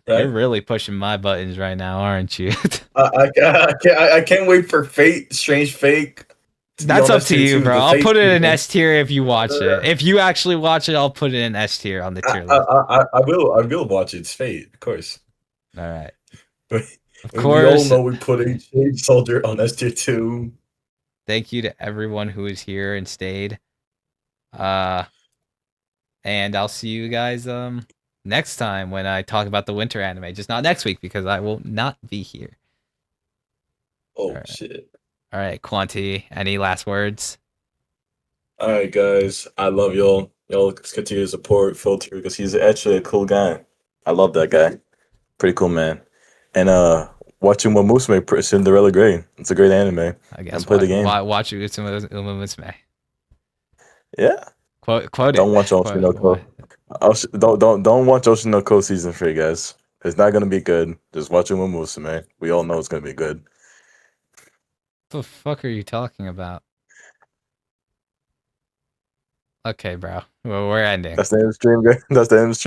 You're Right? really pushing my buttons right now, aren't you? I can't wait for Fate, Strange Fake. To be That's on up S to tier you, too. bro. The I'll Fate put it in season. S tier if you watch it. If you actually watch it, I'll put it in S tier on the tier list. I will watch it. It's Fate, of course. All right. But Of we all course. know we put a Shade Soldier on S tier too. Thank you to everyone who is here and stayed. And I'll see you guys next time when I talk about the winter anime. Just not next week because I will not be here. Oh right. shit. All right, Quanti, any last words? All right, guys. I love y'all. Y'all continue to support Photaru because he's actually a cool guy. I love that guy. Pretty cool man. And watching One Musume Cinderella Grey. It's a great anime. I guess And play the game. Watch Uma Musume. Yeah. Quote it. Don't watch Oshinoko. Don't watch Oshinoko season 3, guys. It's not gonna be good. Just watch Uma Musume. We all know it's gonna be good. What the fuck are you talking about? Okay, bro. Well, we're ending. That's the end of the stream, guys. That's the end of the stream.